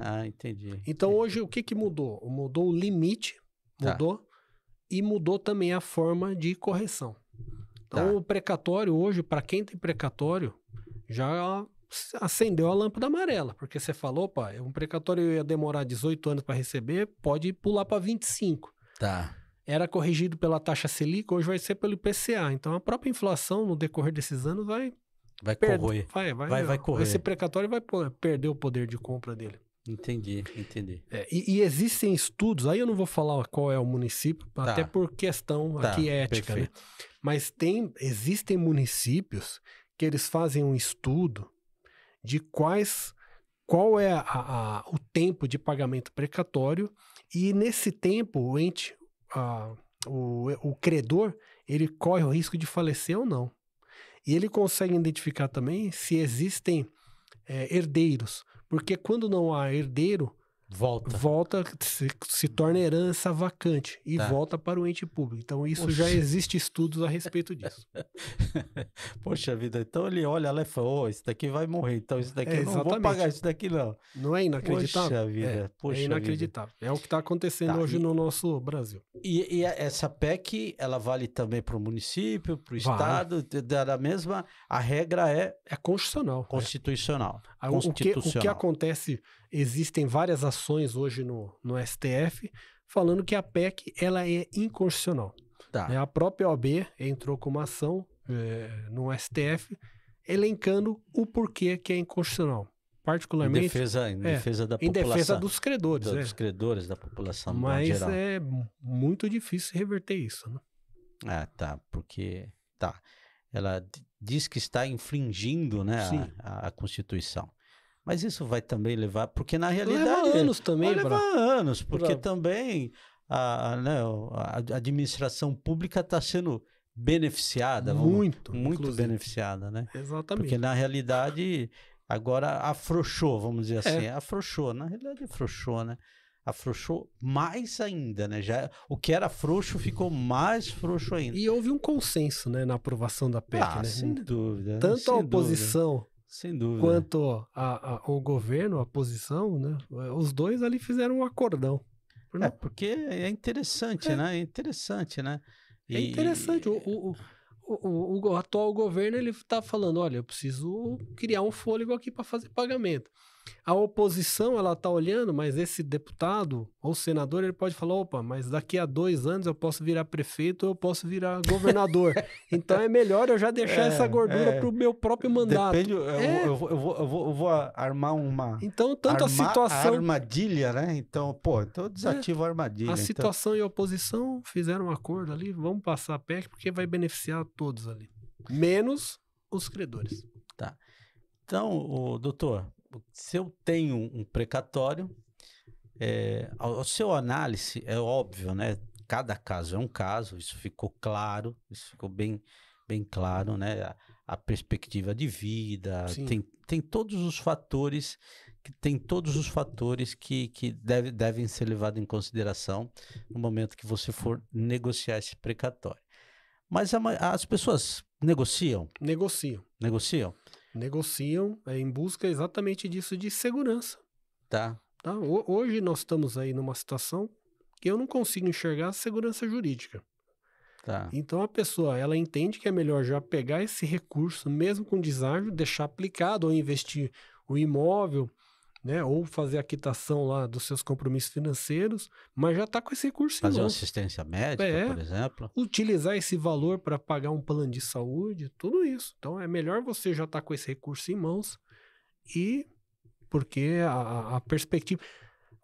Ah, entendi. Então, hoje, o que mudou? Mudou o limite, e mudou também a forma de correção. Então, o precatório hoje, para quem tem precatório, já acendeu a lâmpada amarela, porque você falou, opa, um precatório ia demorar 18 anos para receber, pode pular para 25. Tá. Era corrigido pela taxa Selic, hoje vai ser pelo IPCA. Então, a própria inflação, no decorrer desses anos, vai corroer. Vai correr. Esse precatório vai perder o poder de compra dele. Entendi. E existem estudos, aí eu não vou falar qual é o município, até por questão aqui ética, né? Mas existem municípios que eles fazem um estudo de qual é o tempo de pagamento precatório, e nesse tempo o credor, ele corre o risco de falecer ou não. E ele consegue identificar também se existem herdeiros. Porque quando não há herdeiro, volta se torna herança vacante e volta para o ente público. Então, isso já existe estudos a respeito disso. Poxa vida, então ele olha lá e fala, isso daqui vai morrer, então isso daqui eu não vou pagar isso daqui não. Não é inacreditável? Poxa vida. É inacreditável. É o que está acontecendo hoje no nosso Brasil. E essa PEC, ela vale também para o município, para o estado, da mesma, a regra é constitucional. Constitucional. O que acontece, existem várias ações hoje no STF falando que a PEC ela é inconstitucional. A própria OAB entrou com uma ação no STF elencando o porquê que é inconstitucional. Particularmente... Em defesa da população. Em defesa dos credores. Dos credores, da população. Mas geral. É muito difícil reverter isso, né? Porque ela diz que está infringindo, né, a Constituição. Mas isso vai também levar, porque na realidade... Leva anos também. Vai levar anos, porque também a administração pública está sendo beneficiada. Muito beneficiada, né? Exatamente. Porque na realidade, agora afrouxou, vamos dizer assim. Afrouxou, na realidade afrouxou, né? Afrouxou mais ainda, né? O que era frouxo ficou mais frouxo ainda. E houve um consenso, né, na aprovação da PEC, né? Sem dúvida. Tanto a oposição... Sem dúvida. Quanto o governo, a oposição, né? Os dois ali fizeram um acordão. Porque é interessante, né? É interessante, né? É interessante. O atual governo, ele está falando, olha, eu preciso criar um fôlego aqui para fazer pagamento. A oposição, ela está olhando, mas esse deputado ou senador, ele pode falar, opa, mas daqui a 2 anos eu posso virar prefeito ou eu posso virar governador. Então é melhor eu já deixar essa gordura para o meu próprio mandato. Depende, eu vou armar uma... Então, tanto a situação... armadilha, né? Então, então eu desativo a armadilha. A situação e a oposição fizeram um acordo ali, vamos passar a PEC porque vai beneficiar todos ali. Menos os credores. Então, doutor, se eu tenho um precatório, o seu análise é óbvio, né? Cada caso é um caso, isso ficou claro, isso ficou bem, bem claro, né? A perspectiva de vida, Sim. tem todos os fatores que devem ser levados em consideração no momento que você for negociar esse precatório. Mas as pessoas negociam? Negociam. Negociam? Negociam em busca exatamente disso, de segurança. Tá. Tá? Hoje nós estamos aí numa situação que eu não consigo enxergar a segurança jurídica. Tá. Então a pessoa, ela entende que é melhor já pegar esse recurso, mesmo com deságio, deixar aplicado ou investir o imóvel, né? Ou fazer a quitação lá dos seus compromissos financeiros, mas já está com esse recurso Fazer em uma mãos. assistência médica, por exemplo. Utilizar esse valor para pagar um plano de saúde, tudo isso. Então é melhor você já estar com esse recurso em mãos, e porque a perspectiva...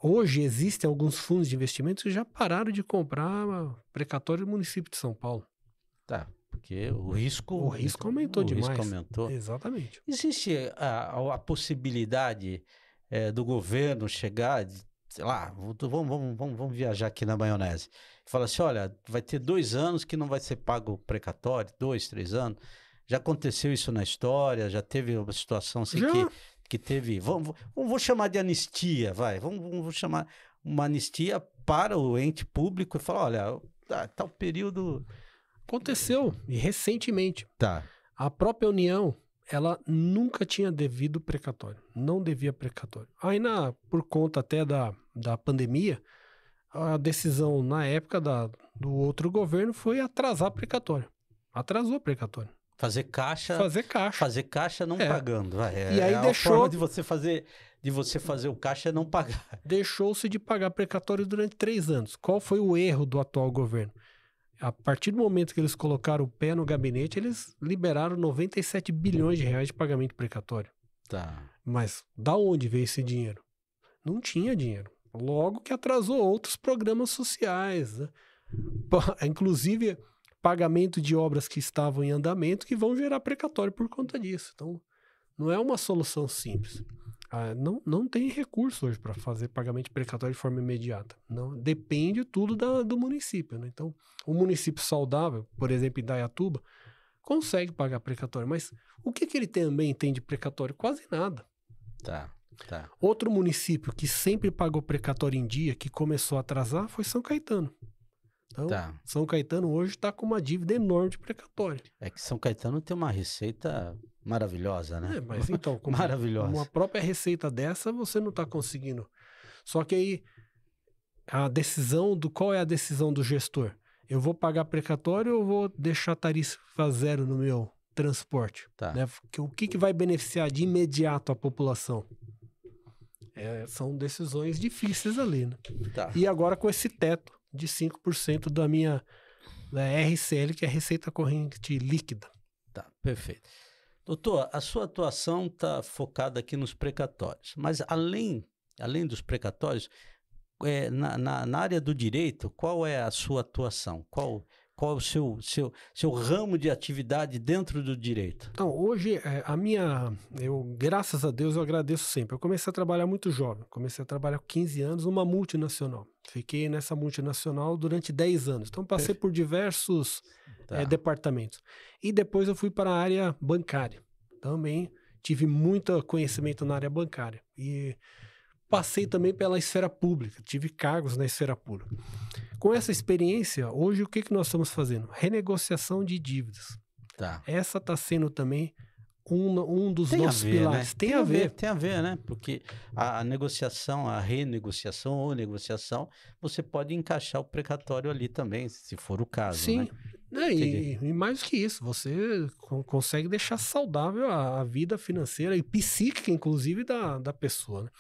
Hoje existem alguns fundos de investimentos que já pararam de comprar precatório do município de São Paulo. Tá, porque o risco aumentou demais. O risco aumentou. Exatamente. Existe a possibilidade do governo chegar, sei lá, vamos viajar aqui na maionese, e falar assim, olha, vai ter 2 anos que não vai ser pago o precatório, 2, 3 anos. Já aconteceu isso na história? Já teve uma situação assim que teve... Vou chamar de anistia, vai. Vamos chamar uma anistia para o ente público e falar, olha, tal período... Aconteceu, e recentemente. Tá. A própria União, ela nunca tinha devido precatório. Não devia precatório. Aí, por conta até da pandemia, a decisão na época do outro governo foi atrasar precatório. Atrasou precatório. Fazer caixa não pagando. E aí a forma de você fazer o caixa é não pagar. Deixou-se de pagar precatório durante 3 anos. Qual foi o erro do atual governo? A partir do momento que eles colocaram o pé no gabinete, eles liberaram 97 bilhões de reais de pagamento precatório. Tá. Mas da onde veio esse dinheiro? Não tinha dinheiro. Logo que atrasou outros programas sociais, né? Inclusive pagamento de obras que estavam em andamento, que vão gerar precatório por conta disso. Então, não é uma solução simples. Não tem recurso hoje para fazer pagamento de precatório de forma imediata. Não, depende tudo do município, né? Então, um município saudável, por exemplo, Indaiatuba, consegue pagar precatório. Mas o que ele também tem de precatório? Quase nada. Tá. Outro município que sempre pagou precatório em dia, que começou a atrasar, foi São Caetano. Então, São Caetano hoje está com uma dívida enorme de precatório. É que São Caetano tem uma receita maravilhosa, né? Mas então, maravilhosa. Uma própria receita dessa, você não está conseguindo. Só que aí, qual é a decisão do gestor? Eu vou pagar precatório ou vou deixar tarifa zero no meu transporte? Tá. Né? O que vai beneficiar de imediato a população? São decisões difíceis ali, né? Tá. E agora com esse teto de 5% da minha RCL, que é a Receita Corrente Líquida. Tá, perfeito. Doutor, a sua atuação está focada aqui nos precatórios, mas além dos precatórios, na área do direito, qual é a sua atuação? Qual é o seu ramo de atividade dentro do direito? Então, hoje, graças a Deus, eu agradeço sempre. Eu comecei a trabalhar muito jovem, comecei a trabalhar com 15 anos numa multinacional. Fiquei nessa multinacional durante 10 anos. Então, passei por diversos departamentos. E depois eu fui para a área bancária. Também tive muito conhecimento na área bancária. E passei também pela esfera pública, tive cargos na esfera pública. Com essa experiência, hoje o que nós estamos fazendo? Renegociação de dívidas. Tá. Essa está sendo também um dos nossos pilares. Né? Tem a ver, né? Porque a negociação, a renegociação ou negociação, você pode encaixar o precatório ali também, se for o caso. Sim. Né? E mais do que isso, você consegue deixar saudável a vida financeira e psíquica, inclusive, da pessoa. Né?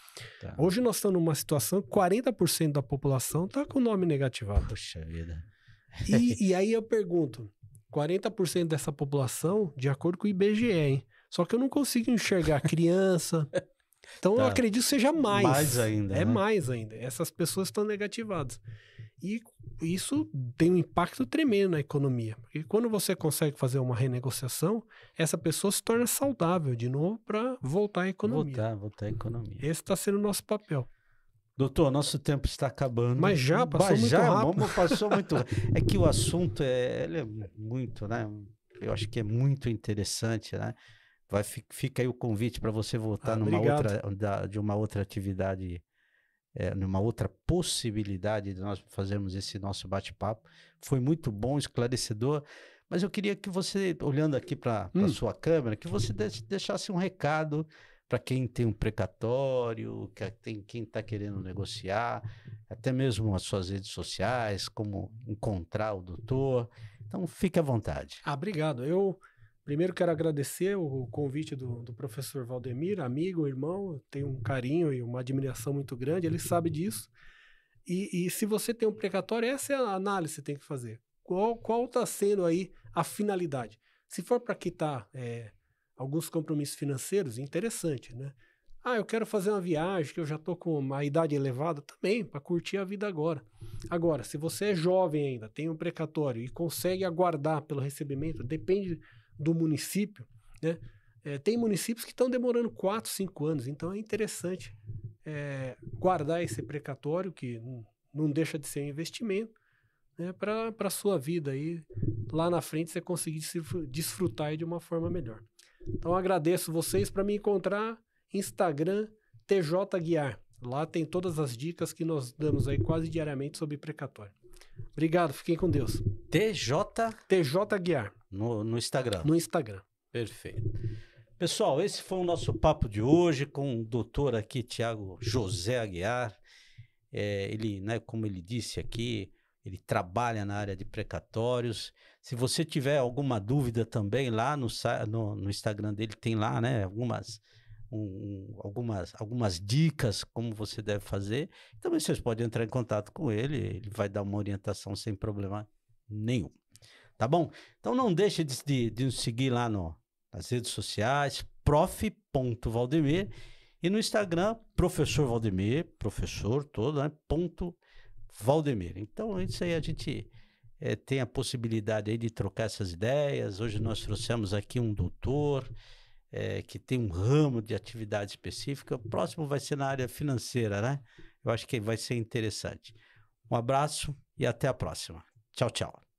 Tá. Hoje nós estamos numa situação que 40% da população está com o nome negativado. Puxa vida. E aí eu pergunto, 40% dessa população, de acordo com o IBGE, hein? Só que eu não consigo enxergar criança. Então eu acredito que seja mais. Mais ainda. Mais ainda. Essas pessoas estão negativadas. E isso tem um impacto tremendo na economia. Porque quando você consegue fazer uma renegociação, essa pessoa se torna saudável de novo para voltar à economia. Voltar à economia. Esse está sendo o nosso papel. Doutor, nosso tempo está acabando. Mas já passou muito rápido. Passou muito rápido. É que o assunto ele é muito, né? Eu acho que é muito interessante, né? Fica aí o convite para você voltar de uma outra atividade, numa outra possibilidade de nós fazermos esse nosso bate-papo. Foi muito bom, esclarecedor. Mas eu queria que você, olhando aqui para a sua câmera, que você deixasse um recado para quem tem um precatório, quem está querendo negociar, até mesmo as suas redes sociais, como encontrar o doutor. Então, fique à vontade. Obrigado. Eu primeiro quero agradecer o convite do professor Valdemir, amigo, irmão. Eu tenho um carinho e uma admiração muito grande, ele sabe disso. E se você tem um precatório, essa é a análise que você tem que fazer. Qual está sendo aí a finalidade? Se for para quitar alguns compromissos financeiros, interessante, né? Eu quero fazer uma viagem, que eu já estou com uma idade elevada, também, para curtir a vida agora. Agora, se você é jovem ainda, tem um precatório e consegue aguardar pelo recebimento, depende do município, né? Tem municípios que estão demorando 4, 5 anos, então é interessante guardar esse precatório, que não deixa de ser um investimento, né, para a sua vida aí, lá na frente você conseguir desfrutar de uma forma melhor. Então agradeço vocês. Para me encontrar, Instagram, TJ Guiar. Lá tem todas as dicas que nós damos aí quase diariamente sobre precatório. Obrigado, fiquem com Deus. TJ Guiar. No Instagram. No Instagram. Perfeito. Pessoal, esse foi o nosso papo de hoje com o doutor aqui, Tiago José Aguiar. Ele, né, como ele disse aqui, ele trabalha na área de precatórios. Se você tiver alguma dúvida também, lá no Instagram dele tem lá, né, algumas dicas como você deve fazer. Também vocês podem entrar em contato com ele vai dar uma orientação sem problema nenhum. Tá bom? Então não deixe de nos seguir lá nas redes sociais, prof.valdemir, e no Instagram, professor Valdemir, professor todo, né, .Valdemir. Então, isso aí a gente tem a possibilidade aí de trocar essas ideias. Hoje nós trouxemos aqui um doutor que tem um ramo de atividade específica. O próximo vai ser na área financeira, né? Eu acho que vai ser interessante. Um abraço e até a próxima. Tchau, tchau.